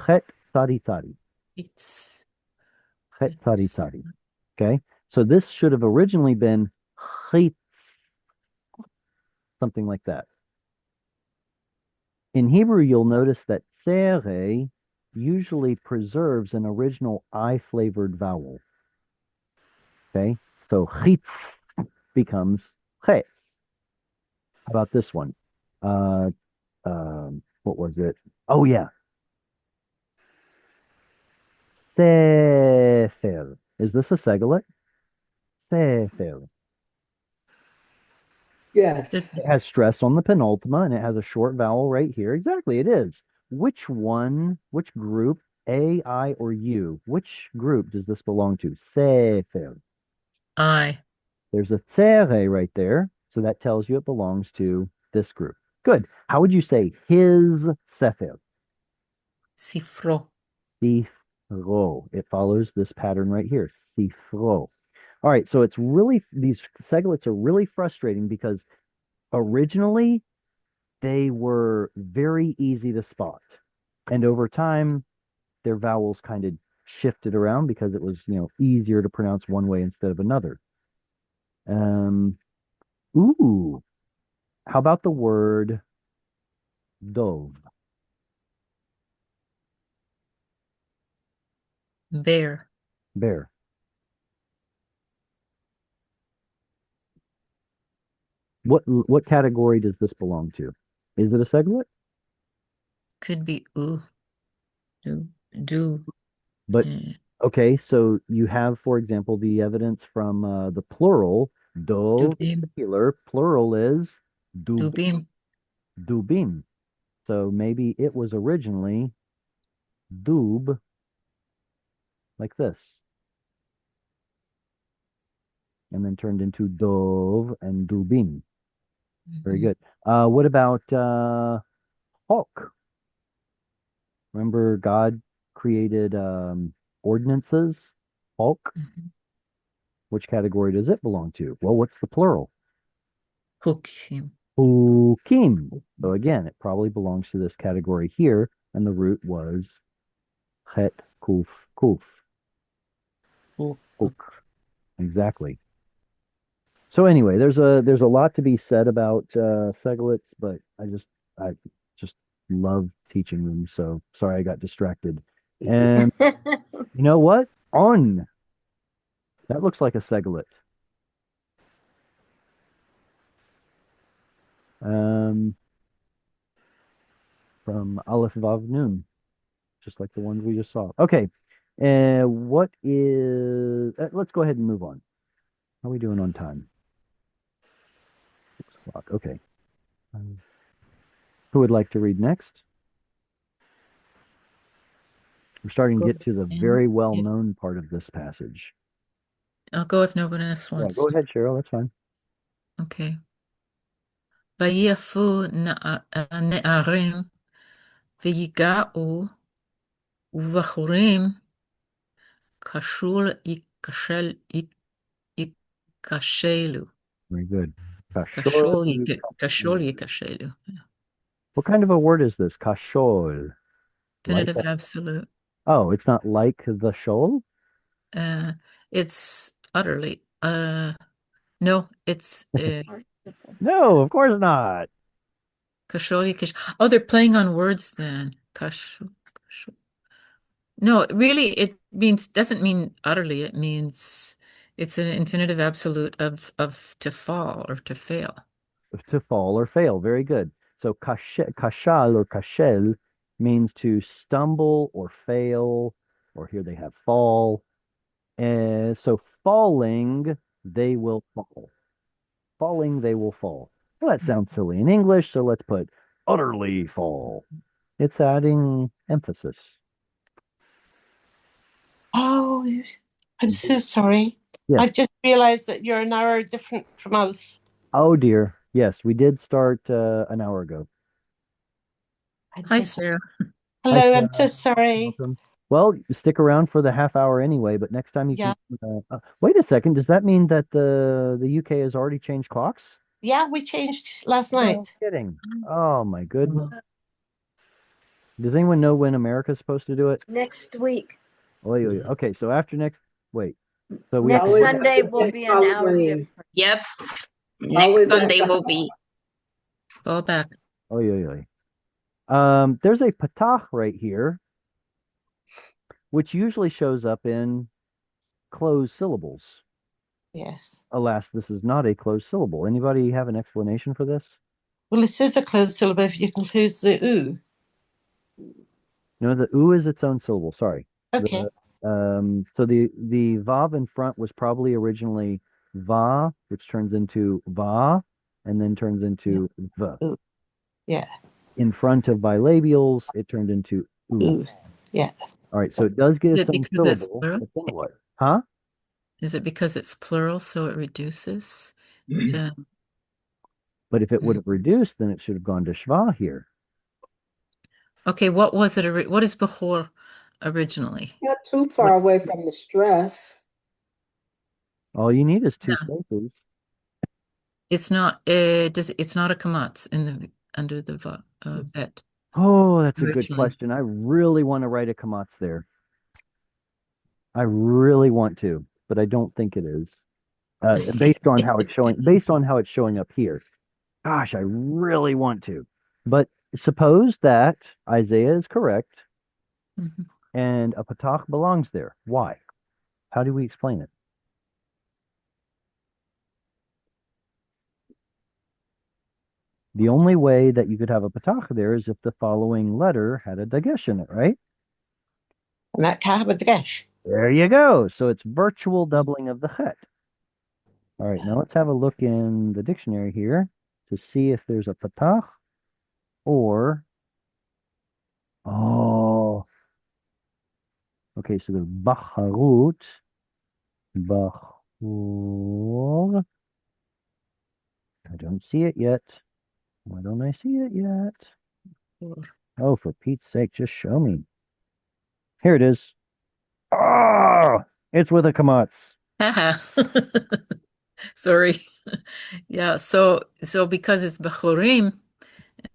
Chet tzadi tzadi. It's Chet tzadi tzadi. Okay? So this should have originally been chet, something like that. In Hebrew, you'll notice that tsere usually preserves an original I-flavored vowel. Okay? So chitz becomes chetz. How about this one? What was it? Oh, yeah. Sefer. Is this a seglet? Sefer. Yes. It has stress on the penultima and it has a short vowel right here. Exactly, it is. Which one, which group A, I, or U. Which group does this belong to? Sefer. I. There's a tzere right there, so that tells you it belongs to this group. Good. How would you say his sefer? Sifro. Sifro. It follows this pattern right here. Sifro. All right, so it's really, these seglets are really frustrating because originally they were very easy to spot. And over time, their vowels kind of shifted around because it was, easier to pronounce one way instead of another. Ooh, how about the word dove? Bear. Bear. What category does this belong to? Is it a seglet? Could be oo. Do. But eh, okay, so you have, for example, the evidence from the plural. Dove, Dubim. singular. Plural is dub, Dubim. dubim. So maybe it was originally dub, like this, and then turned into dove and dubim. Very Mhm. good. What about hawk? Remember, God created ordinances. Hawk. Mhm. Which category does it belong to? Well, what's the plural? Hukim. Hukim. So again, it probably belongs to this category here, and the root was het kuf kuf. Huk. Exactly. So anyway, there's a lot to be said about seglets, but I just love teaching them. So sorry I got distracted. And you know what? On. That looks like a seglet. Um, from Aleph Vav Nun, just like the ones we just saw. Okay. What is, let's go ahead and move on. How are we doing on time? 6 o'clock. Okay. Um, who would like to read next? We're starting to Go get to the and- very yeah, well-known part of this passage. I'll go if no one else Yeah, wants go to. ahead, Cheryl. That's fine. Okay. ויפו הנערים ויגעו ובחורים ייכשלו. Very good. כשול Kashol. ייכשלו. What kind of a word is this? Kashol. Like Infinitive absolute. oh, it's not like the shoal? It's utterly. No, it's No, of course not. Kasholi. Oh, they're playing on words then. Kashu. No, really, it doesn't mean utterly. It means it's an infinitive absolute of to fall or to fail. To fall or fail. Very good. So kashal or kashel means to stumble or fail, or here they have fall. So falling, they will fall. Falling, they will fall. Well, that sounds silly in English, so let's put utterly fall. It's adding emphasis. Oh, I'm so sorry. Yes. I've just realized that you're an hour different from us. Oh dear. Yes, we did start an hour ago. Hi, Sarah. Hello, Hi, I'm so Sarah. sorry. Welcome. Well, stick around for the half hour anyway, but next time you Yeah. can. Wait a second. Does that mean that the UK has already changed clocks? Yeah, we changed last No night. kidding. Oh my goodness. Does anyone know when America's supposed to do it? Next week. Oy, oy, oy. Okay, so after next, wait. So we Next have to, Sunday will be an hour Halloween. different. Yep. Always Next Sunday after will be. Go back. oy, oy, oy. There's a patach right here, which usually shows up in closed syllables. Yes. Alas, this is not a closed syllable. Anybody have an explanation for this? Well, it is a closed syllable if you include the oo. No, the u is its own syllable. Sorry. Okay. So the vav in front was probably originally va, which turns into va, and then turns into v. Ooh. Yeah. In front of bilabials, it turned into u. Ooh. Yeah. All right, so it does get Is its it own because it's syllable, plural? but then what? Huh? Is it because it's plural, so it reduces to? But if it would have reduced, then it should have gone to shva here. Okay, what was it? What is Behor originally? Not too far away from the stress. All you need is two Yeah. spaces. It's not. It's not a kamatz in the under the vet Oh, that's a good originally. question. I really want to write a kamatz there. I really want to, but I don't think it is. Based on how it's showing up here. Gosh, I really want to. But suppose that Isaiah is correct Mhm. and a patach belongs there. Why? How do we explain it? The only way that you could have a patach there is if the following letter had a dagesh in it, right? And that can't have a dash. There you go. So it's virtual doubling of the chet. All right, now let's have a look in the dictionary here to see if there's a patach or oh, okay. So the bacharut, bachur. I don't see it yet. Why don't I see it yet? Oh, for Pete's sake, just show me. Here it is. Oh, it's with a kamatz. Haha. Sorry. Yeah, so because it's Bechorim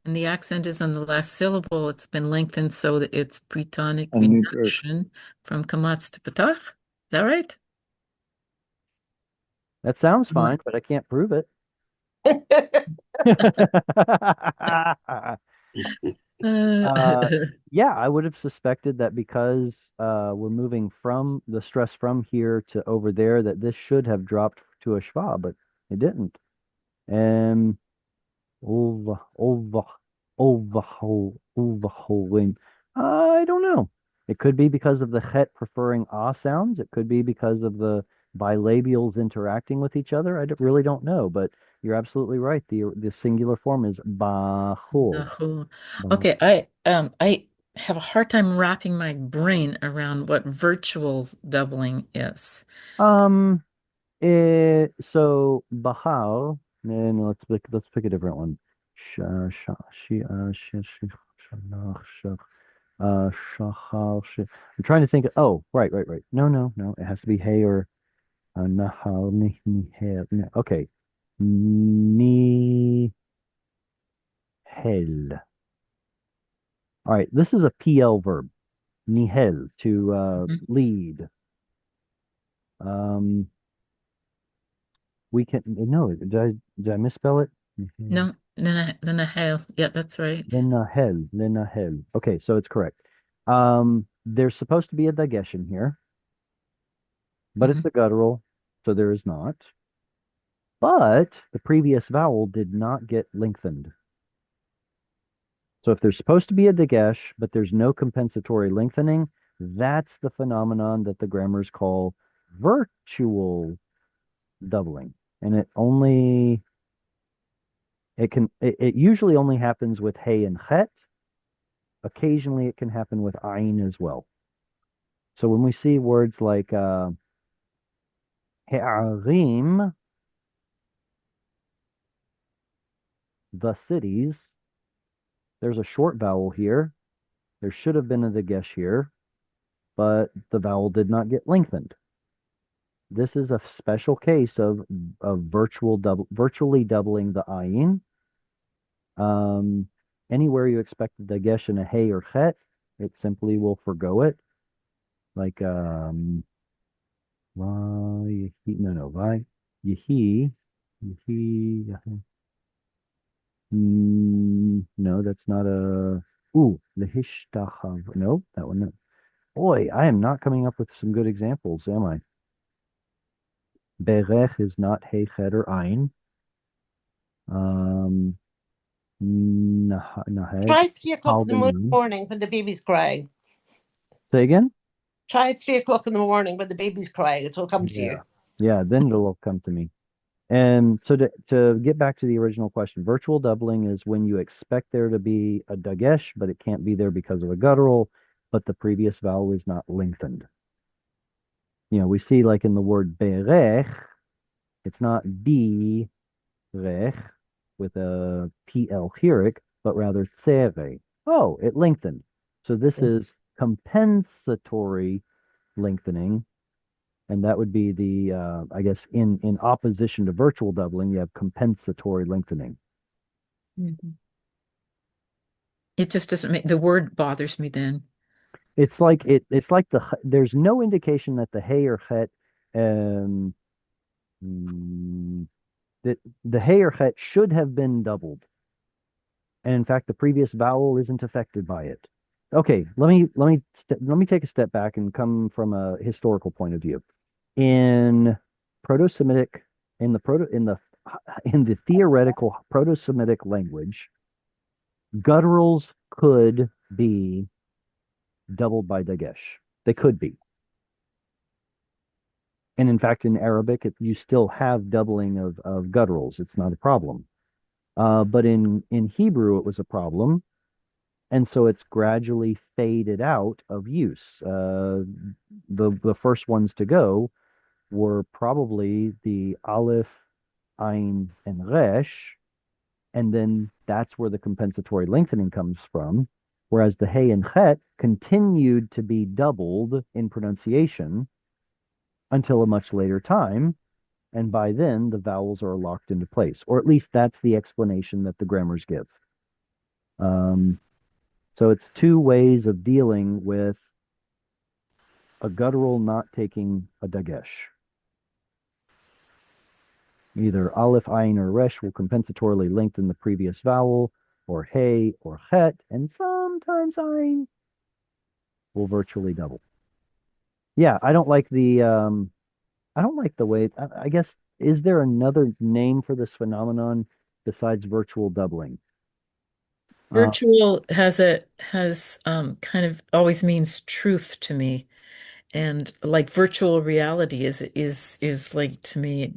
and the accent is on the last syllable, it's been lengthened so that it's pretonic A new birth. reduction from kamatz to patach. Is that right? That sounds fine, but I can't prove it. Uh, Yeah, I would have suspected that because we're moving from the stress from here to over there, that this should have dropped to a schwa, but it didn't. Um, over, over, overhauling. I don't know. It could be because of the chet preferring ah sounds. It could be because of the bilabials interacting with each other. Really don't know, but you're absolutely right. The singular form is bahul. Nahu. Okay, I have a hard time wrapping my brain around what virtual doubling is. Um, so Bahal, and let's pick a different one. Sha, sha, shi, shi, shi, shanach, shach, shachal, shi. I'm trying to think. Oh, right. No, no, no. It has to be hey or nahal, ni, he. Okay, ni, hel. All right, this is a PL verb. Nihel, to Mhm. lead. Um, we can no. Did I misspell it? No, then I have. Yeah, that's right. Lenahel. Okay, so it's correct. There's supposed to be a dagesh in here, but it's Mhm. a guttural, so there is not. But the previous vowel did not get lengthened. So if there's supposed to be a dagesh, but there's no compensatory lengthening, that's the phenomenon that the grammars call virtual doubling. And it usually only happens with hey and chet. Occasionally it can happen with ayin as well. So when we see words like he'arim, the cities, there's a short vowel here. There should have been a dagesh here, but the vowel did not get lengthened. This is a special case of virtually doubling the ayin. Um, Anywhere you expect the dagesh in a hey or chet, it simply will forgo it. Like vai yehi, yehi. No, that's not a. Ooh, lehishtachav. No, that one. No. Boy, I am not coming up with some good examples, am I? Berech is not hey, chet, or ein. Um, Naheg, Try 3 o'clock in the halbenin. morning when the baby's crying. Say again? Try 3 o'clock in the morning when the baby's crying. It'll come to Yeah. you. Yeah, then it'll come to me. And so to get back to the original question, virtual doubling is when you expect there to be a dagesh, but it can't be there because of a guttural. but the previous vowel is not lengthened. You know, we see like in the word berech, it's not berech with a PL heuric, but rather tsere. Oh, it lengthened. So this is compensatory lengthening. And that would be the, I guess, in opposition to virtual doubling, you have compensatory lengthening. It just doesn't make the word bothers me then. It's like there's no indication that the hey or het, um, that the hey or het should have been doubled. And in fact, the previous vowel isn't affected by it. Okay, let me take a step back and come from a historical point of view. In Proto-Semitic, in the theoretical Proto-Semitic language, gutturals could be doubled by dagesh. They could be. And in fact, in Arabic, you still have doubling of gutturals. It's not a problem. But in Hebrew, it was a problem. And so it's gradually faded out of use. The first ones to go were probably the Aleph, Ain, and Resh. And then that's where the compensatory lengthening comes from. Whereas the Hey and Chet continued to be doubled in pronunciation until a much later time. And by then, the vowels are locked into place. Or at least that's the explanation that the grammars give. So it's two ways of dealing with a guttural not taking a dagesh. Either aleph, ayin, or resh will compensatorily lengthen the previous vowel, or hey or het, and sometimes ayin will virtually double. Yeah, I don't like the way, I guess, is there another name for this phenomenon besides virtual doubling? Virtual has kind of always means truth to me. And like virtual reality is like to me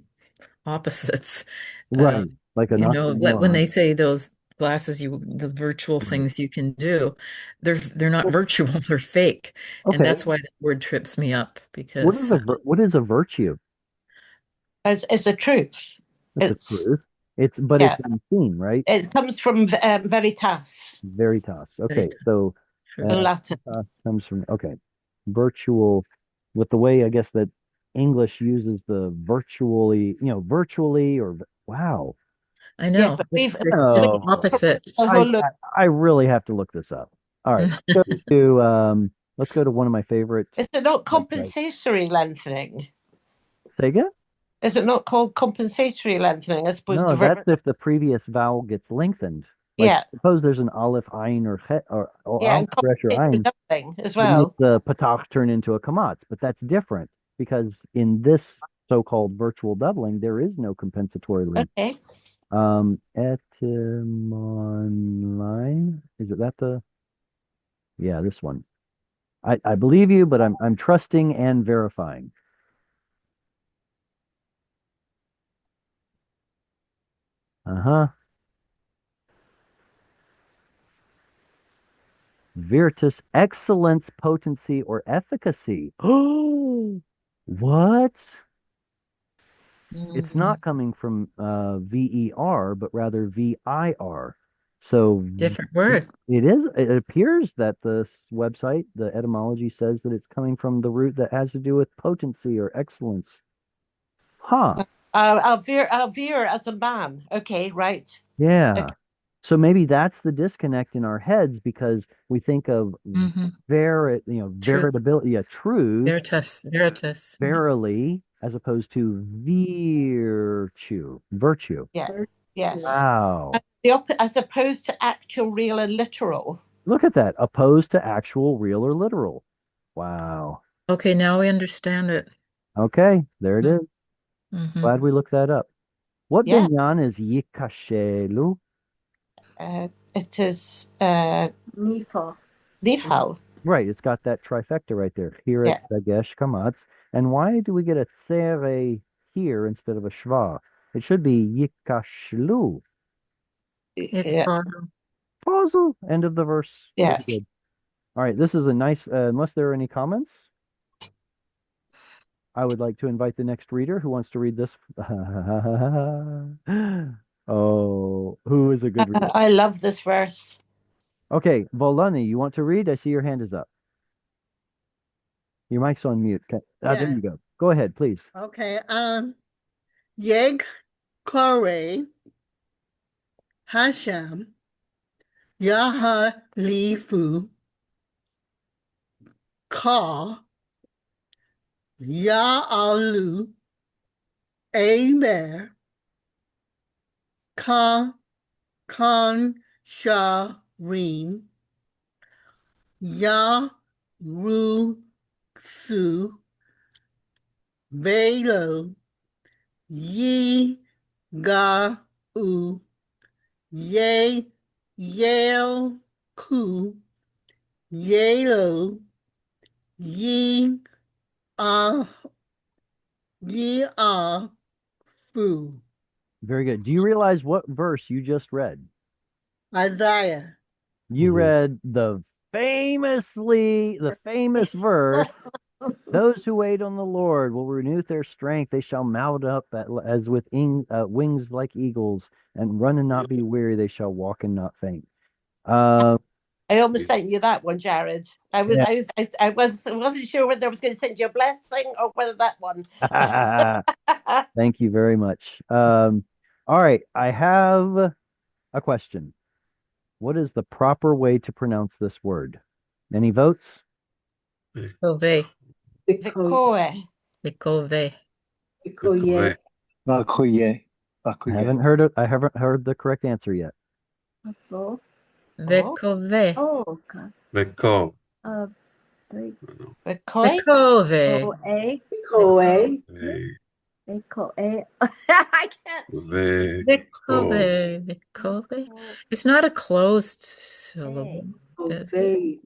opposites. Right, like an When oxymoron. they say those glasses those virtual Right. things you can do, they're not Well, virtual, they're fake. And okay, that's why the word trips me up because what is a virtue? As a truth. It's a It's truth. But yeah. it's unseen, right? It comes from veritas Veritas. very Okay, so true. in Latin. comes from virtual, with the way I guess that English uses the virtually or wow. I Yeah, know. but It's just No, opposite. the whole look. I really have to look this up. All right, let's go to one of my favorite Is it not websites. compensatory lengthening? Say again? Is it not called compensatory lengthening as opposed No, to that's if the previous vowel gets lengthened. Like yeah, suppose there's an aleph, ayin, or chet, or yeah, aleph, and resh, or compensatory ayin. doubling as It well. makes the patach turn into a kamatz, but that's different because in this so-called virtual doubling, there is no compensatory link. Okay. Etymon is it that yeah, this one. I believe you, but I'm trusting and verifying. Uh-huh. Virtus, excellence, potency, or efficacy. Oh, what? It's not coming from VER, but rather VIR. So Different word. it appears that the website, the etymology says that it's coming from the root that has to do with potency or excellence. Huh. I'll veer as a man. Okay, right. Yeah. Okay. So maybe that's the disconnect in our heads because we think of Mm-hmm. Truth. veritability, truth, Veritas. verily, as opposed to virtue. Yeah. Yes. Wow. As opposed to actual, real, and literal. Look at that. Opposed to actual, real, or literal. Wow. Okay, now we understand it. Okay, there it is. Mm-hmm. Glad we looked that up. What Yeah. binyan is yikashelu? It is Nifal. Nifal. Right, it's got that trifecta right there. Hiret, Yeah. dagesh, kamatz. And why do we get a tsere here instead of a shva? It should be yikashlu. It's Yeah. possible. Pausal. End of the verse. Yeah. Very good. All right, this is a nice, unless there are any comments, I would like to invite the next reader who wants to read this. Oh, who is a good reader? I love this verse. Okay, Volani, you want to read? I see your hand is up. Your mic's on mute. Okay. There Yeah. you go. Go ahead, please. Okay. Yeg Kore Hashem Yaha Lifu Ka Ya'alu Amer Ka Kan Sharim Ya Ru Su Velo Yi Ga U Ye Yale Ku Yelo Yi Ah Yi Ah Fu Very good. Do you realize what verse you just read? Isaiah. You Mhm. read the famous verse, those who wait on the Lord will renew their strength. They shall mount up as with wings like eagles and run and not be weary. They shall walk and not faint. Uh, I almost sent you that one, Jared. Wasn't sure whether I was going to send you a blessing or whether that one. Thank you very much. All right, I have a question. What is the proper way to pronounce this word? Any votes? Vikove. Victoria. Vikove. Ikoye. Bakuye. I Bakuye. haven't heard the correct answer yet. Oh, Vikove. oh, God. Veko. Victoria. Vikove. Ikoye. I can't. Vikove. Vikove. It's not a closed syllable. It's Ove.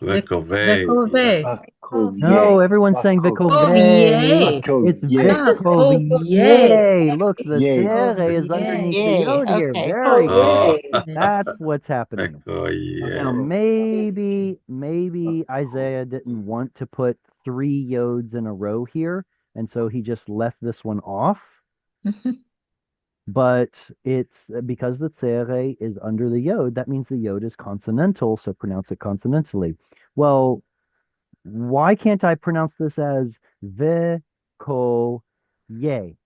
Vikove. Bakuye. No, everyone's saying Vikove. Vikove. It's Bakuye. Vikove. Look, the Yay. tere is underneath the Yay, yod here. okay. Very good. Ikoye. That's what's happening. Now, Oh. maybe Isaiah didn't want to put 3 yods in a row here, and so he just left this one off. But it's because the tsere is under the yod, that means the yod is consonantal, so pronounce it consonantally. Well, why can't I pronounce this as ve-ko ye?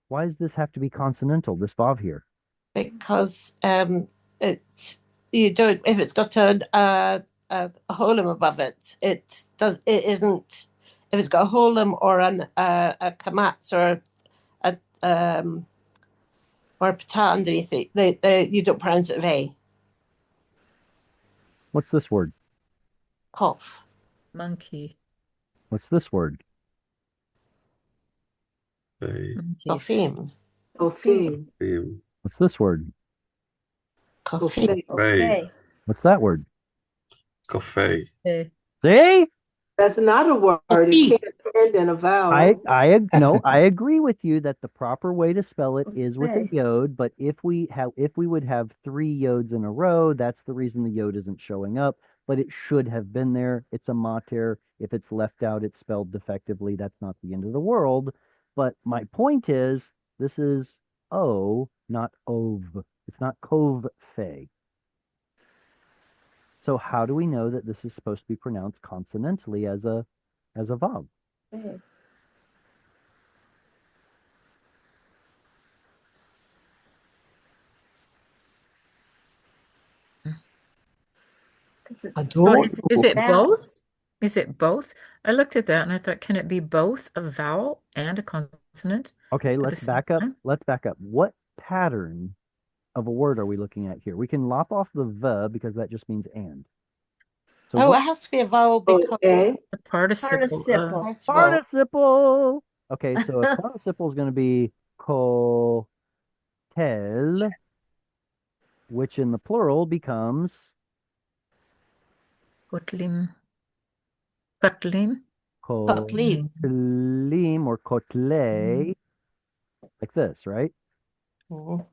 Why does this have to be consonantal, this vav here? Because it's you don't if it's got a holum above it, it isn't if it's got a holum or a kamatz or a or a pata underneath it, you don't pronounce it ve. What's this word? Cough. Monkey. What's this word? Monkeys. Coffee. Ophim. What's this word? Coffee. Okay. What's that word? Coffee. See? That's not a word. It can't end in a vowel. I agree with you that the proper way to spell it is with a Okay. yod, but if we would have 3 yods in a row, that's the reason the yod isn't showing up, but it should have been there. It's a mater. If it's left out, it's spelled defectively. That's not the end of the world. But my point is, this is O, not ov. It's not kov fe. So how do we know that this is supposed to be pronounced consonantally as a vav? Okay. I So don't is it vowel. both? Is it both? I looked at that and I thought, can it be both a vowel and a consonant Okay, at the let's same back up. time? Let's back up. What pattern of a word are we looking at here? We can lop off the the because that just means and. So it what has to be a vowel because Okay. The participle. Participle. participle? Okay, so a participle is going to be kotel, which in the plural becomes Kotlim. Kotlim. Kotlim. kotlim or kotle, like this, right? Mhm.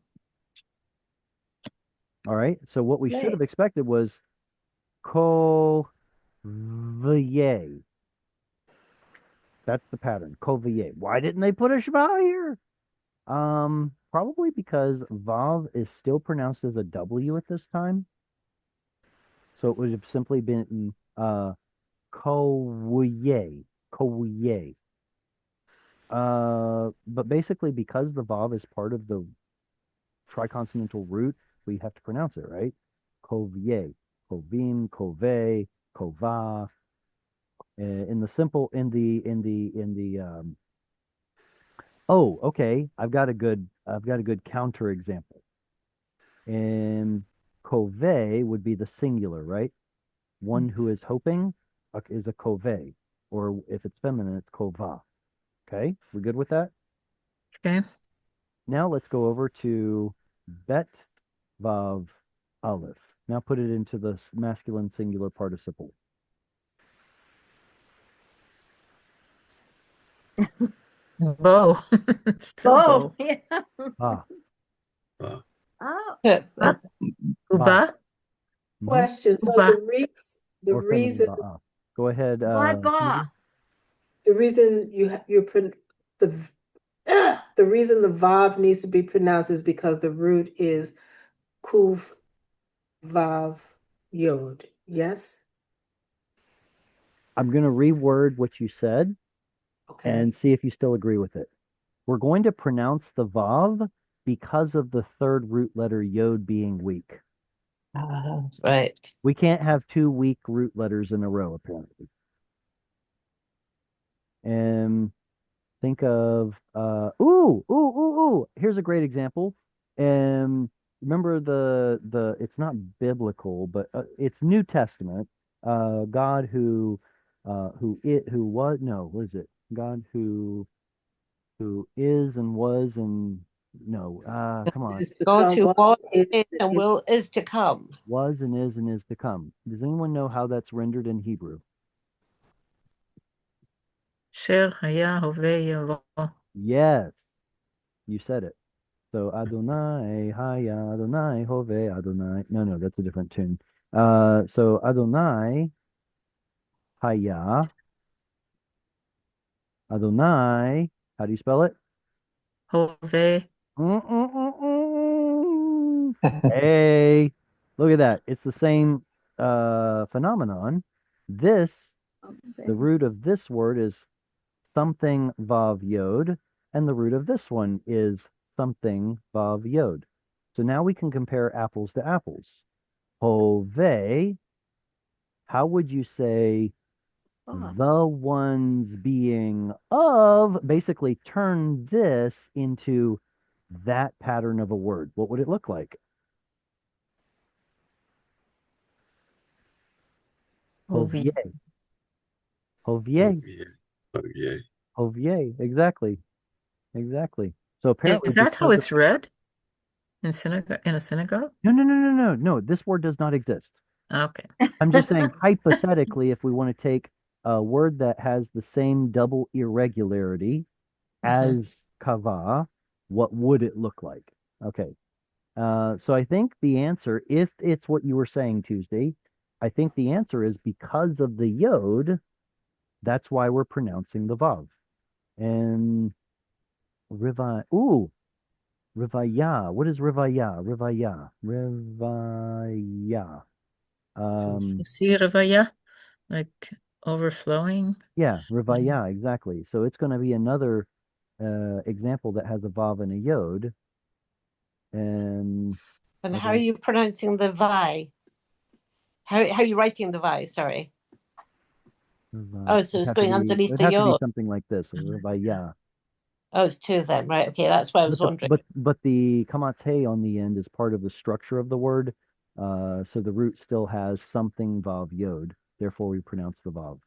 All right. So what we should have expected was Kovier. That's the pattern. Kovier. Why didn't they put a shva here? Probably because Vav is still pronounced as a W at this time. So it would have simply been Kowiye. Kowiye. But basically because the Vav is part of the triconsonantal root, we have to pronounce it, right? Koviye. Kovim, Kove, Kova. In the simple, oh, okay. I've got a good counter example. And Kove would be the singular, right? One who is hoping is a Kove, or if it's feminine, it's Kova. Okay, we good with that? Okay. Now let's go over to Bet Vav Aleph. Now put it into the masculine singular participle. Bo. Still Oh, bo. yeah. Ah, Ba. Oh, Uba. Question. So Uba. the Or feminine reason ba'a. Go ahead. bye Susan. bye. the reason the reason the vav needs to be pronounced is because the root is kuv vav yod. Yes. I'm going to reword what you said Okay. and see if you still agree with it. We're going to pronounce the vav because of the third root letter yod being weak. Right. We can't have two weak root letters in a row, apparently. And think of here's a great example. Remember it's not biblical, but it's New Testament. God who was, no, what is it? God who is and was and no, come on. Is to God come, who was, is and will, is to come. Was and is to come. Does anyone know how that's rendered in Hebrew? Sher haya hove yavo. Yes, you said it. So Adonai, Haya, Adonai, Hove, Adonai. No, that's a different tune. So Adonai, Haya, Adonai. How do you spell it? Hove. Hey, look at that. It's the same phenomenon. The root of this word is something vav yod, and the root of this one is something vav yod. So now we can compare apples to apples. Hove, how would you say the ones being of, basically turn this into that pattern of a word? What would it look like? Hovi. Hovier. Hovier. Yeah. Hovier. Exactly. So apparently Is that how because it's read in a synagogue? no. This word does not exist. Okay. I'm just saying hypothetically, if we want to take a word that has the same double irregularity as kava, what would it look like? Okay. So I think the answer, if it's what you were saying Tuesday, I think the answer is because of the yod, that's why we're pronouncing the vav. And rivaya. What is rivaya? Rivaya. Siravaya, like overflowing. Yeah, rivaya, exactly. So it's going to be another example that has a vav and a yod. And how are you pronouncing the vi? How are you writing the vi? Sorry. Oh, so it's going underneath the yod. It has to be yod. something like this. Rivaya. Oh, it's two of them, right? Okay, that's why I was wondering. But the kamate on the end is part of the structure of the word. So the root still has something vav yod. Therefore, we pronounce the vav.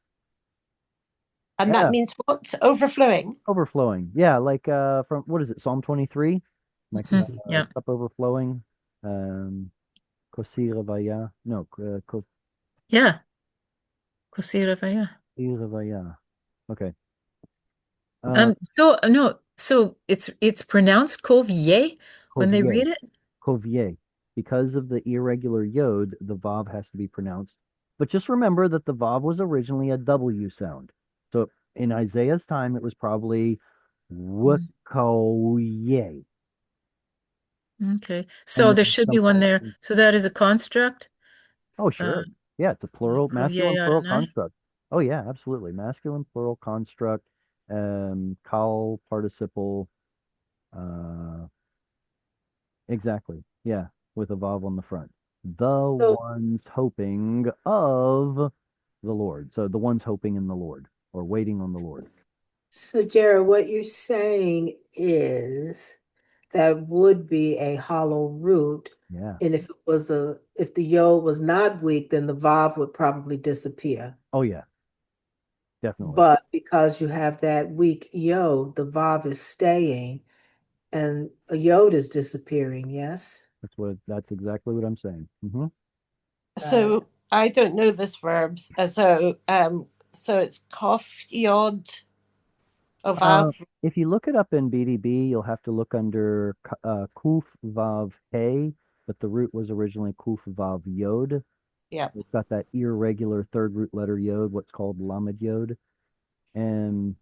And that means what? Overflowing? Overflowing. Yeah, like from, what is it, Psalm 23? Like Yeah. cup overflowing. Kosir vaya. No, Yeah. Kosiravaya. vaya. Okay. So it's pronounced Kovier when they read it? Kovier. Because of the irregular yod, the vav has to be pronounced But just remember that the Vav was originally a W sound. So in Isaiah's time, it was probably Wukoye. Okay. And So there then should be some one there. corrections. So that is a construct. Oh, sure. Yeah, it's a plural, masculine Kuvyay plural Adonai. construct. Oh, yeah, absolutely. Masculine plural construct, kal participle, uh, exactly. Yeah, with a vav on the front. The So, ones hoping of the Lord. So the ones hoping in the Lord or waiting on the Lord. so Jared, what you're saying is that would be a hollow root. Yeah. And if the yod was not weak, then the vav would probably disappear. Oh, yeah, definitely. But because you have that weak yod, the vav is staying and a yod is disappearing, yes? That's exactly what I'm saying. So I don't know this verb. So it's kof yod Uh, ovav. if you look it up in BDB, you'll have to look under Kuf Vav He, but the root was originally Kuf Vav Yod. Yeah. It's got that irregular third root letter Yod, what's called Lamed Yod. And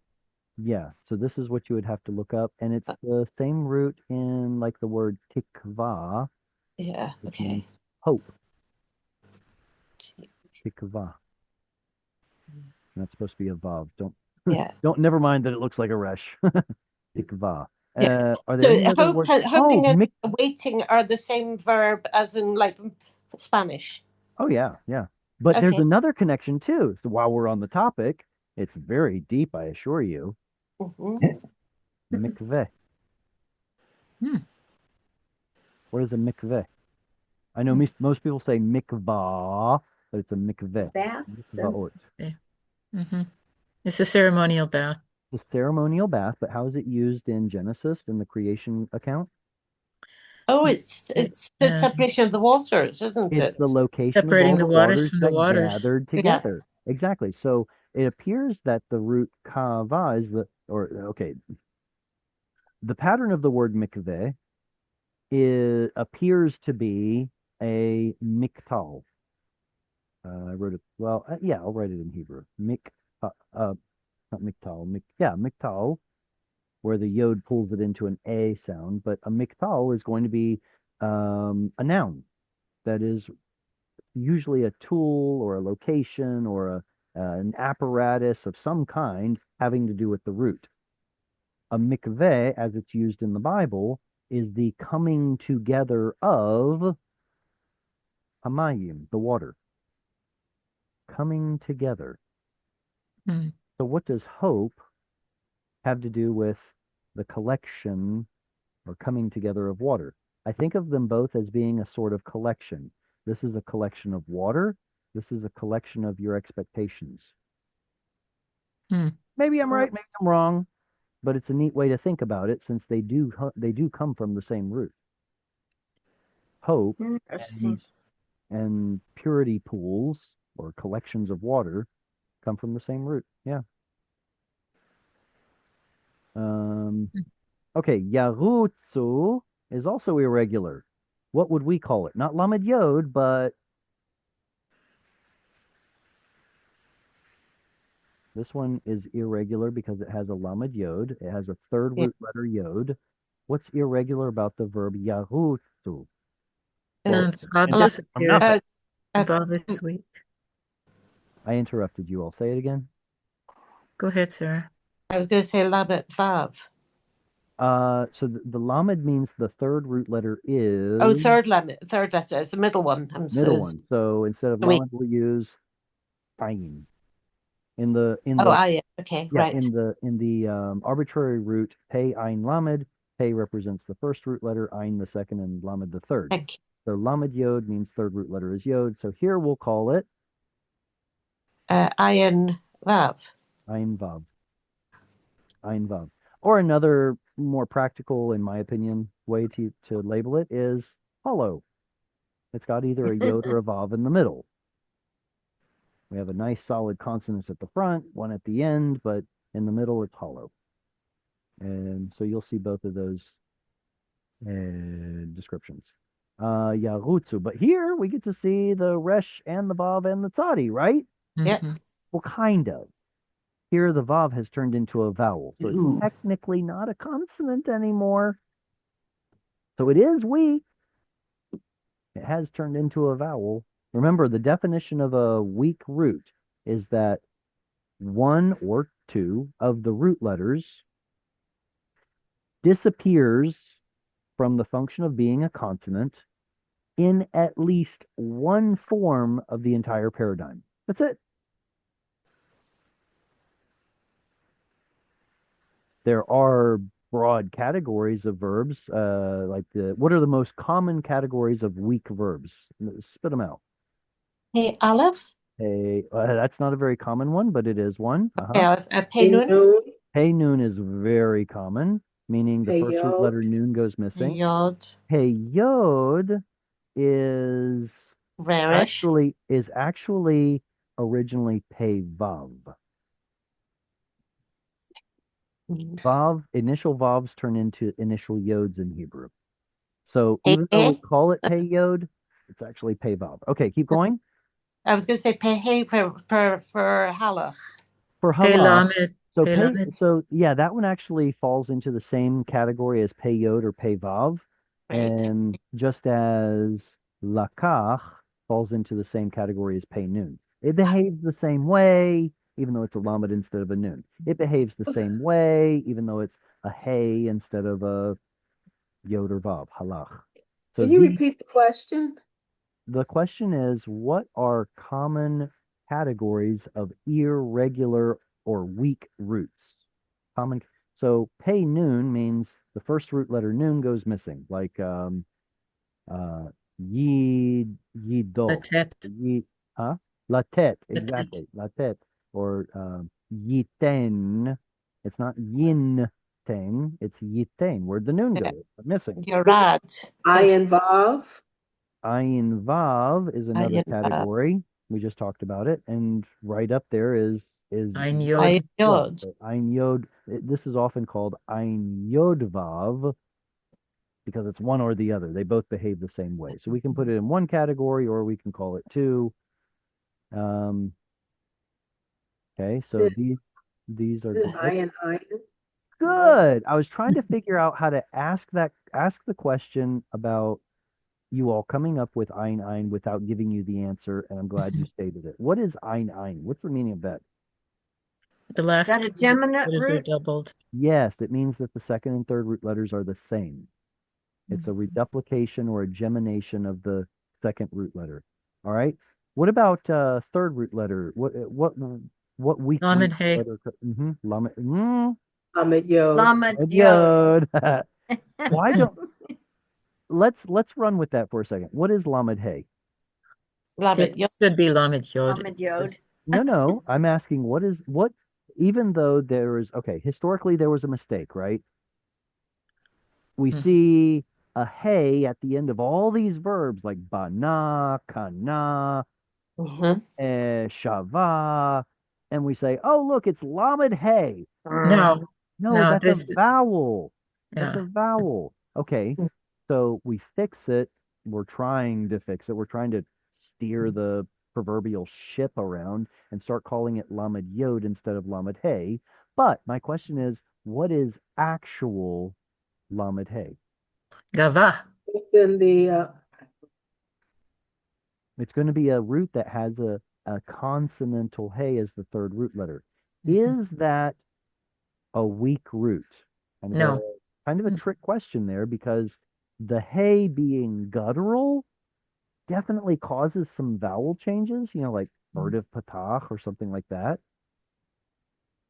yeah, so this is what you would have to look up. And it's the same root in like the word tikva, Yeah. which means Okay. hope. Tikva. That's supposed to be a Vav. Yeah. Never mind that it looks like a Resh. Tikva. Yeah. Are there So any other words? hoping and waiting are the same verb as in like Spanish. Oh, yeah, yeah. But there's Okay. another connection too. So while we're on the topic, it's very deep, I assure you. Mikveh. Hmm. What is a mikveh? I know most people say mikvah, but it's a mikveh. Bath. Mikvaot. Okay. It's a ceremonial bath. The ceremonial bath, but how is it used in Genesis in the creation account? Oh, it's the separation of the waters, isn't It's it? the location of Separating all the the waters waters from the that waters. gathered Yeah. together. Exactly. So it appears that the root kava is the pattern of the word mikveh appears to be a miktal. I wrote it. Well, yeah, I'll write it in Hebrew. Not miktal. Miktal, where the yod pulls it into an a sound. But a miktal is going to be a noun that is usually a tool or a location or an apparatus of some kind having to do with the root. A mikveh, as it's used in the Bible, is the coming together of hamayim, the water. Coming together. So what does hope have to do with the collection or coming together of water? I think of them both as being a sort of collection. This is a collection of water. This is a collection of your expectations. Maybe I'm right, maybe I'm wrong, but it's a neat way to think about it since they do come from the same root. Hope Interesting. and purity pools or collections of water come from the same root. Yeah. Okay, yarutsu is also irregular. What would we call it? Not lamed yod, but this one is irregular because it has a lamed yod. It has a third Yeah. root letter yod. What's irregular about the verb yarutsu? And the Bob From disappeared. nothing. The Bob is sweet. I interrupted you. I'll say it again. Go ahead, Sarah. I was going to say Lamet Vav. So the lamed means the third root letter is Oh, third letter. It's the middle one. middle one. So instead of lamed, we'll use ayin. Okay, Yeah, right. in the arbitrary root, pei ein lamed, pei represents the first root letter, ein the second, and lamed the third. Thank you. So lamed yod means third root letter is yod. So here we'll call it Ayin Vav. ein vav. Ein vav. Or another more practical, in my opinion, way to label it is hollow. It's got either a yod or a vav in the middle. We have a nice solid consonant at the front, one at the end, but in the middle it's hollow. And so you'll see both of those descriptions. Yarutsu. But here we get to see the resh and the vav and the tzadi, right? Yep. Mhm. Well, kind of. Here the vav has turned into a vowel, so Ooh. it's technically not a consonant anymore. So it is weak. It has turned into a vowel. Remember, the definition of a weak root is that one or two of the root letters disappears from the function of being a consonant in at least one form of the entire paradigm. That's it. There are broad categories of verbs, what are the most common categories of weak verbs? Spit them out. Hey, Aleph. That's not a very common one, but it is one. Hey, Aleph. Penun. Noon, Hey noon is very common, meaning the hey first root yo, letter noon goes missing. Yod. Hey yod is Rarish. actually originally pei vav. Vav, initial vavs turn into initial yods in Hebrew. So Hey, even though we call it pei yod, it's actually pei vav. Okay, keep going. I was going to say Pehe for Halach. For Hey halach, Lamed. so Hey Lamed. yeah, that one actually falls into the same category as pei yod or pei vav, Right. and just as lakach falls into the same category as pei nun. It behaves the same way, even though it's a lamed instead of a nun. It behaves the same way, even though it's a hey instead of a yod or vav, halach. So can you repeat the question? the question is, what are common categories of irregular or weak roots? Common. So pei noon means the first root letter noon goes missing, like uh, yido, Latet. yi, huh? Latet, Latet. exactly, latet, or yiten. It's not yin ten, it's yiten, where the noon goes, missing. Yorad. I Is involve. Ayin Vav is another Ayin Vav. category. We just talked about it, and right up there is Ein Yod. Yod. Yod. Ayin Yod. This is often called Ayin Yod Vav because it's one or the other. They both behave the same way. So we can put it in one category, or we can call it two. Um, okay, so these are I good. and I. Good. I was trying to figure out how to ask the question about you all coming up with ein ein without giving you the answer, and I'm glad you stated it. What is ein ein? What's the meaning of that? The last That a two geminate letters are root? doubled. Yes, it means that the second and third root letters are the same. It's a reduplication or a gemination of the second root letter. All right. What about third root letter? What weak root Lamed Hey. letter? Lamed. Lamed Yod. Lamed Yod. Yod. Why don't let's run with that for a second. What is lamed hey? Lamed It Yod. should be Lamed Yod. Lamed Yod. No. I'm asking even though there is, okay, historically there was a mistake, right? We Hmm. see a hey at the end of all these verbs like bana, kana, Mhm. shava, and we say, oh, look, it's lamed hey. No, No, no, that's a this, vowel. That's a yeah. vowel. Okay, so we fix it. We're trying to fix it. We're trying to steer the proverbial ship around and start calling it lamed yod instead of lamed hey. But my question is, what is actual lamed hey? Gava. It's in the It's going to be a root that has a consonantal hey as the third root letter. Is that a weak root? Kind of a No. kind of a trick question there because the hey being guttural definitely causes some vowel changes, like furtive patach or something like that.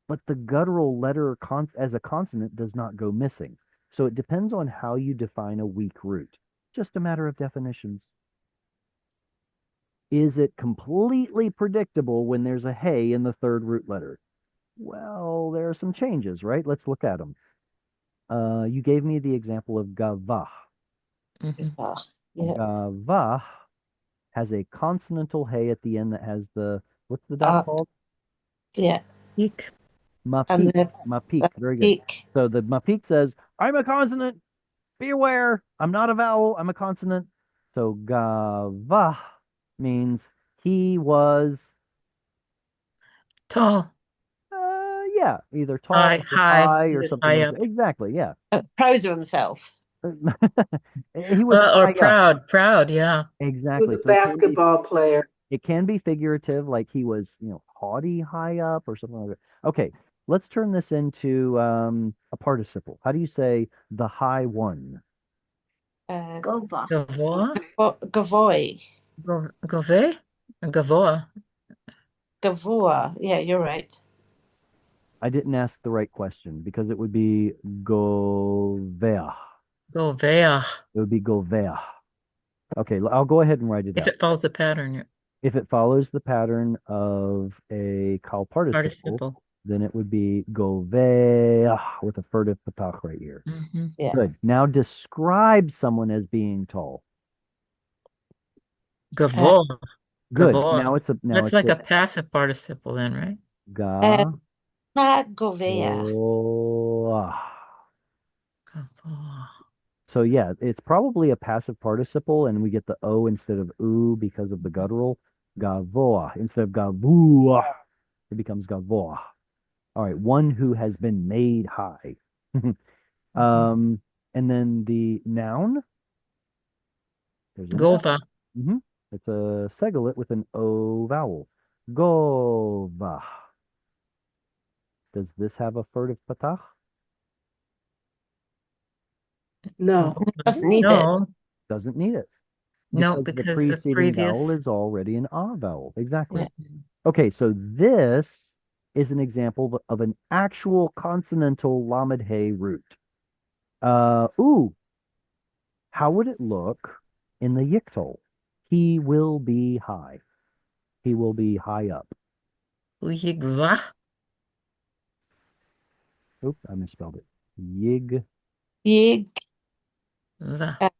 But the guttural letter as a consonant does not go missing. So it depends on how you define a weak root. Just a matter of definitions. Is it completely predictable when there's a hey in the third root letter? Well, there are some changes, right? Let's look at them. You gave me the example of gavah. Mhm. Yeah. Gavah has a consonantal hey at the end that has what's the dot called? Yeah. Eek. And Mapik. Mapik. Very good. peak. So the mapik says, I'm a consonant. Be aware. I'm not a vowel. I'm a consonant. So gava means he was, Tall, yeah, either tall high, or high, high he or was something high like up. that. Exactly, yeah. Proud of himself. He was Or high up. proud, yeah. He was Exactly. a So basketball player. it can be figurative, like he was, haughty high up or something like that. Okay, let's turn this into a participle. How do you say the high one? Gova. Gavoa, Gavoy. gove, gavoa. Gavoa. Yeah, you're right. I didn't ask the right question because it would be govea. Govea. It would be govea. Okay, I'll go ahead and write it If out. it follows the pattern, yeah. If it follows the pattern of a call participle, Participle. then it would be govea with a furtive patach right here. Mm-hmm. Yeah. Good. Now describe someone as being tall. Gavoa. Good. Gavoa. Now That's it's like the a passive participle then, right? ga Govea. voa. Gavoa. So yeah, it's probably a passive participle, and we get the o instead of u because of the guttural. Gavoa instead of gavua, it becomes gavoa. All right, one who has been made high. Um, and then the noun. There's a noun. Gova. hmm It's a segolate with an o vowel. Gova. Does this have a furtive patach? No. Doesn't need it. No, Doesn't need it no, because the because the preceding vowel previous. is already an ah vowel. Exactly. Yeah. Okay, so this is an example of an actual consonantal lamed hey root. Ooh, how would it look in the yiktol? He will be high. He will be high up. Uyigva. Oop, I misspelled it. Yig. Yig. Va.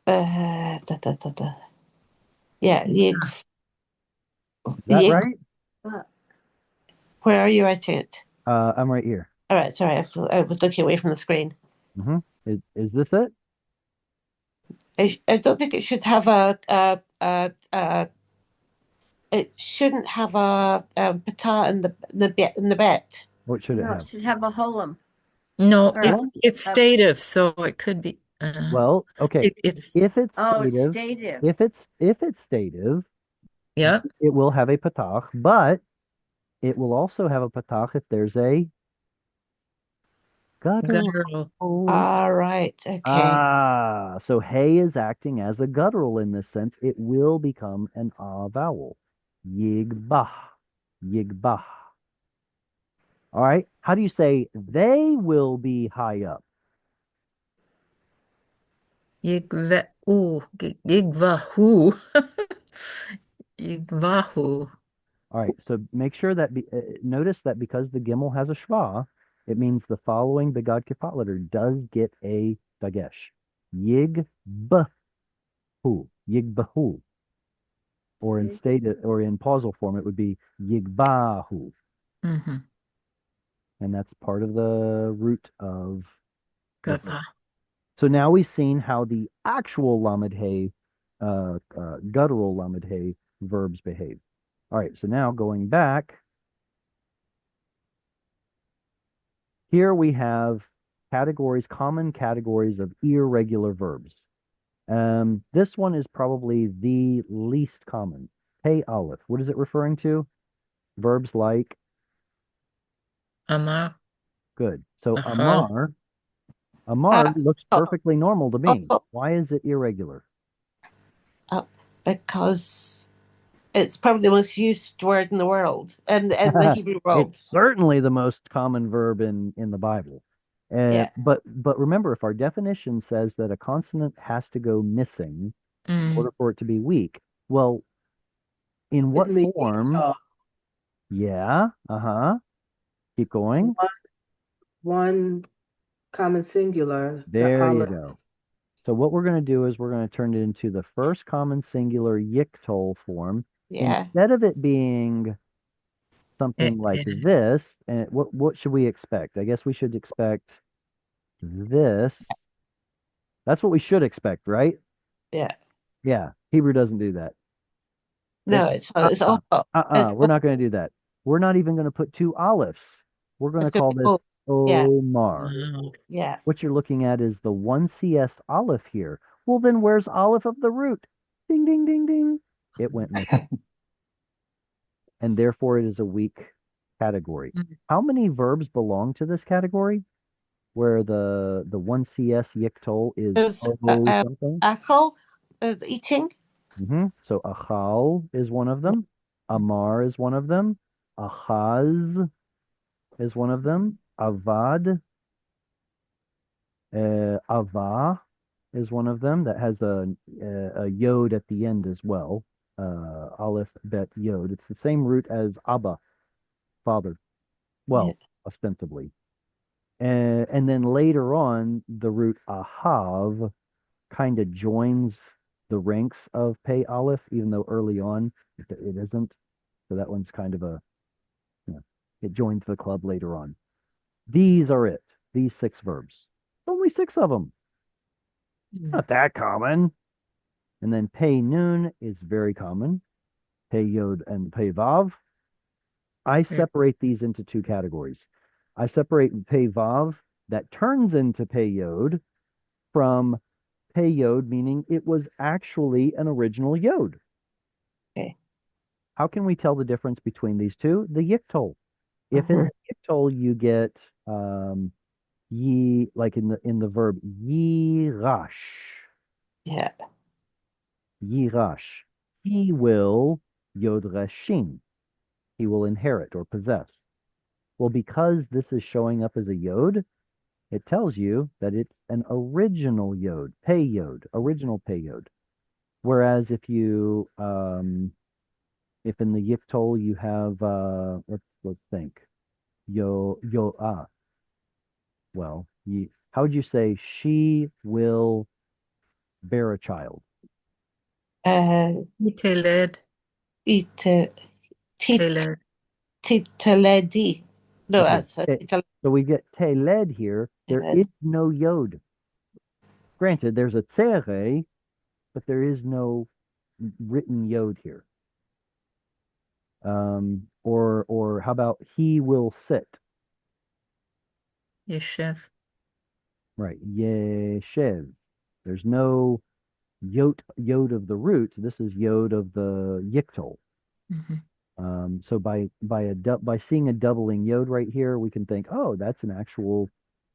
Uh, Yeah, Yig. Is that Yig. right? Where are you writing it? I'm right here. All right, sorry, I was looking away from the screen. hmm Is this it? I don't think it should have it shouldn't have a pata in the bet. What should it No, it have? should have a holum. No, Or it's stative, so it could be. Well, okay. It's If it's Oh, it's stative, stative. if it's stative, yeah. it will have a patach, but it will also have a patach if there's a guttural. Guttural. All right, okay. Ah, so hey is acting as a guttural in this sense. It will become an ah vowel. Yigbah, yigbah. All right. How do you say they will be high up? Yigvahu. Yigvahu. All right. So make sure that notice that because the gimel has a shva, it means the following begad kifat letter does get a dagesh. Yigbahu, yigbahu, or in pausal form, it would be yigbahu. Mm-hmm. And that's part of the root of the verb. Gava. So now we've seen how the actual lamed hey, guttural lamed hey verbs behave. All right, so now going back, here we have categories, common categories of irregular verbs. This one is probably the least common. Hey Aleph, what is it referring to? Verbs like, Amar. good. So Achal. Amar looks oh, perfectly normal to me. oh, Why is it irregular? because it's probably the most used word in the world and in the Hebrew world. It's certainly the most common verb in the Bible. Yeah. But remember, if our definition says that a consonant has to go missing in order for it to be weak, well, in what In the form? yiktol, Yeah, keep going. one common singular, the There you olive. go. So what we're going to do is we're going to turn it into the first common singular yiktol form. Yeah. Instead of it being something like this, and what should we expect? I guess we should expect this That's what we should expect, right? Yeah. Yeah. Hebrew doesn't do that. No, It's it's all We're not going to do that. We're not even going to put two alepphs. We're going to it's gonna call be this yeah, Omar. Wow. yeah. What you're looking at is the 1CS aleph here. Well, then where's aleph of the root? Ding, ding, ding, ding. It went missing. And therefore it is a weak category. Mhm. How many verbs belong to this category? Where the 1CS yiktol is There's something? akal, eating. So achal is one of them. Amar is one of them. Achaz is one of them. Avad, ava is one of them that has a yod at the end as well. Aleph, bet, yod. It's the same root as Abba, father. Yeah. Well, ostensibly. And then later on, the root ahav kind of joins the ranks of pei aleph, even though early on it isn't. So that one's kind of it joins the club later on. These are it. These 6 verbs. Only 6 of them. Not that common. And then pei nun is very common. Pei yod and pei vav. I separate these into 2 categories. I separate pei vav that turns into pei yod from pei yod, meaning it was actually an original yod. Okay. How can we tell the difference between these two? The yiktol. If in the yiktol you get ye, like in the verb yirash, Yeah. yirash, he will yod reshin, he will inherit or possess. Well, because this is showing up as a yod, it tells you that it's an original yod, pei yod, original pei yod. Whereas if you if in the yiktol you have let's think well, how would you say she will bear a child? Teled. Eat Teled. titaledi. No, Okay, that's so we get teled here. There is no yod. Granted, there's a tzere, but there is no written yod here. Or how about he will sit? Yeshev. Right, yeshev. There's no yod of the root. This is yod of the yiktol. So by seeing a doubling yod right here, we can think, oh, that's an actual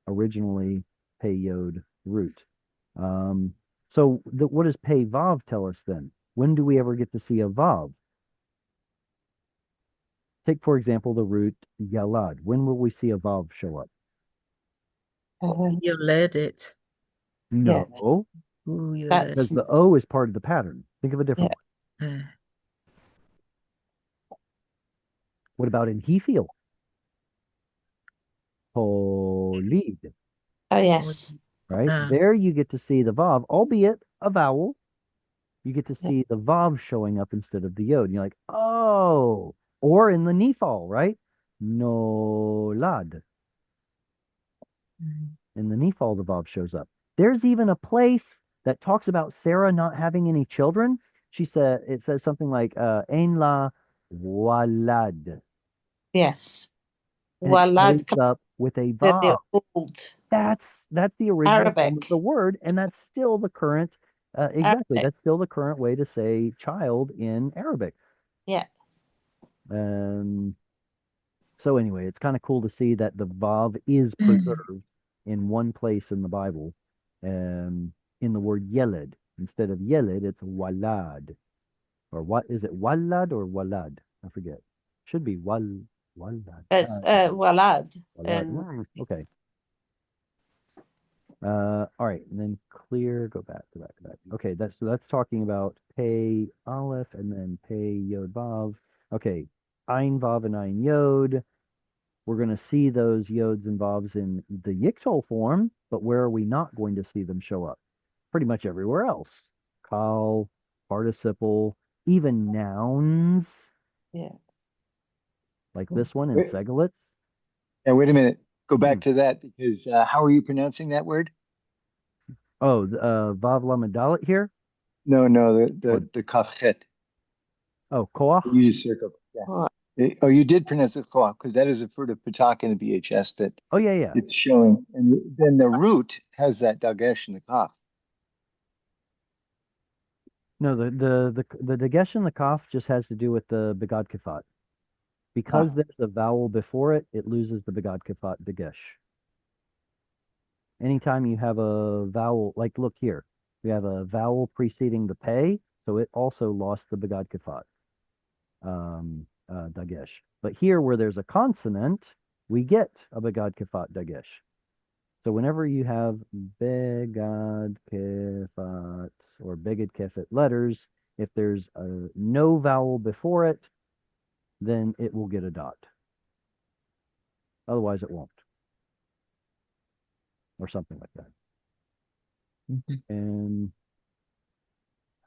originally pei yod root. So what does pei vav tell us then? When do we ever get to see a vav? Take, for example, the root yalad. When will we see a vav show up? You led it. Yeah. No, Ooh, you That's because the O is part of the pattern. Think of a different one. led. What about in Hefil? Polid, oh yes. right? There you get to see the vav, albeit a vowel. You get to Yeah. see the vav showing up instead of the yod. And you're like, oh, or in the nifal, right? Nolad. In the nifal, the vav shows up. There's even a place that talks about Sarah not having any children. It says something like, ein la walad. Yes. And it Walad shows up with a the vav. old That's the original form of Arabic. the word, and that's still the current, exactly, Arabic. that's still the current way to say child in Arabic. Yeah. So anyway, it's kind of cool to see that the vav is preserved in one place in the Bible, in the word yeled. Instead of yeled, it's walad. Or what is it, walad or walad? I forget. Should be walad. It's walad. Walad. Okay. All right, and then clear, go back. Okay, that's talking about pei aleph and then pei yod vav. Okay, ein vav and ein yod. We're going to see those yods and vavs in the yiktol form, but where are we not going to see them show up? Pretty much everywhere else. Kal, participle, even nouns. Yeah. Like this one in Wait, Segelitz. wait a minute. Go back to that because how are you pronouncing that word? Oh, Vav Lamed Dalet here? No, the Kaf Chet. Oh, Koach? You just circled. Yeah. You did pronounce it Koach because that is a fruit of Patak in the BHS that Oh, yeah. it's showing. And then the root has that Dagesh in the Kaf. No, the Dagesh and the Kaf just has to do with the Begad Kifat. Because there's a vowel before it, it loses the Begad Kifat Dagesh. Anytime you have a vowel, like look here, we have a vowel preceding the pay, so it also lost the Begad Kifat Dagesh. But here, where there's a consonant, we get a Begad Kifat Dagesh. So whenever you have Begad Kifat or Begad Kefet letters, if there's no vowel before it, then it will get a dot. Otherwise, it won't. Or something like that. And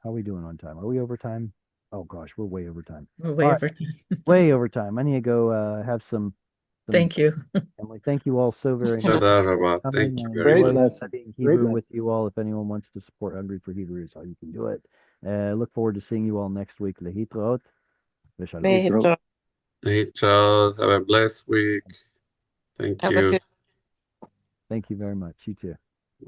how are we doing on time? Are we over time? Oh gosh, we're way over time. We're way All right. over time. Way over time. I need to go have some Thank you. Emily, thank you all so very much. Thank you I very Great much. enjoyed lesson. studying Great Hebrew lesson. with you all. If anyone wants to support Hungry for Hebrew, how you can do it. Look forward to seeing you all next week. Lehitraot. V'shalom. Hey, Charles. Have a blessed week. Thank Have a you. good Thank you very much. You too.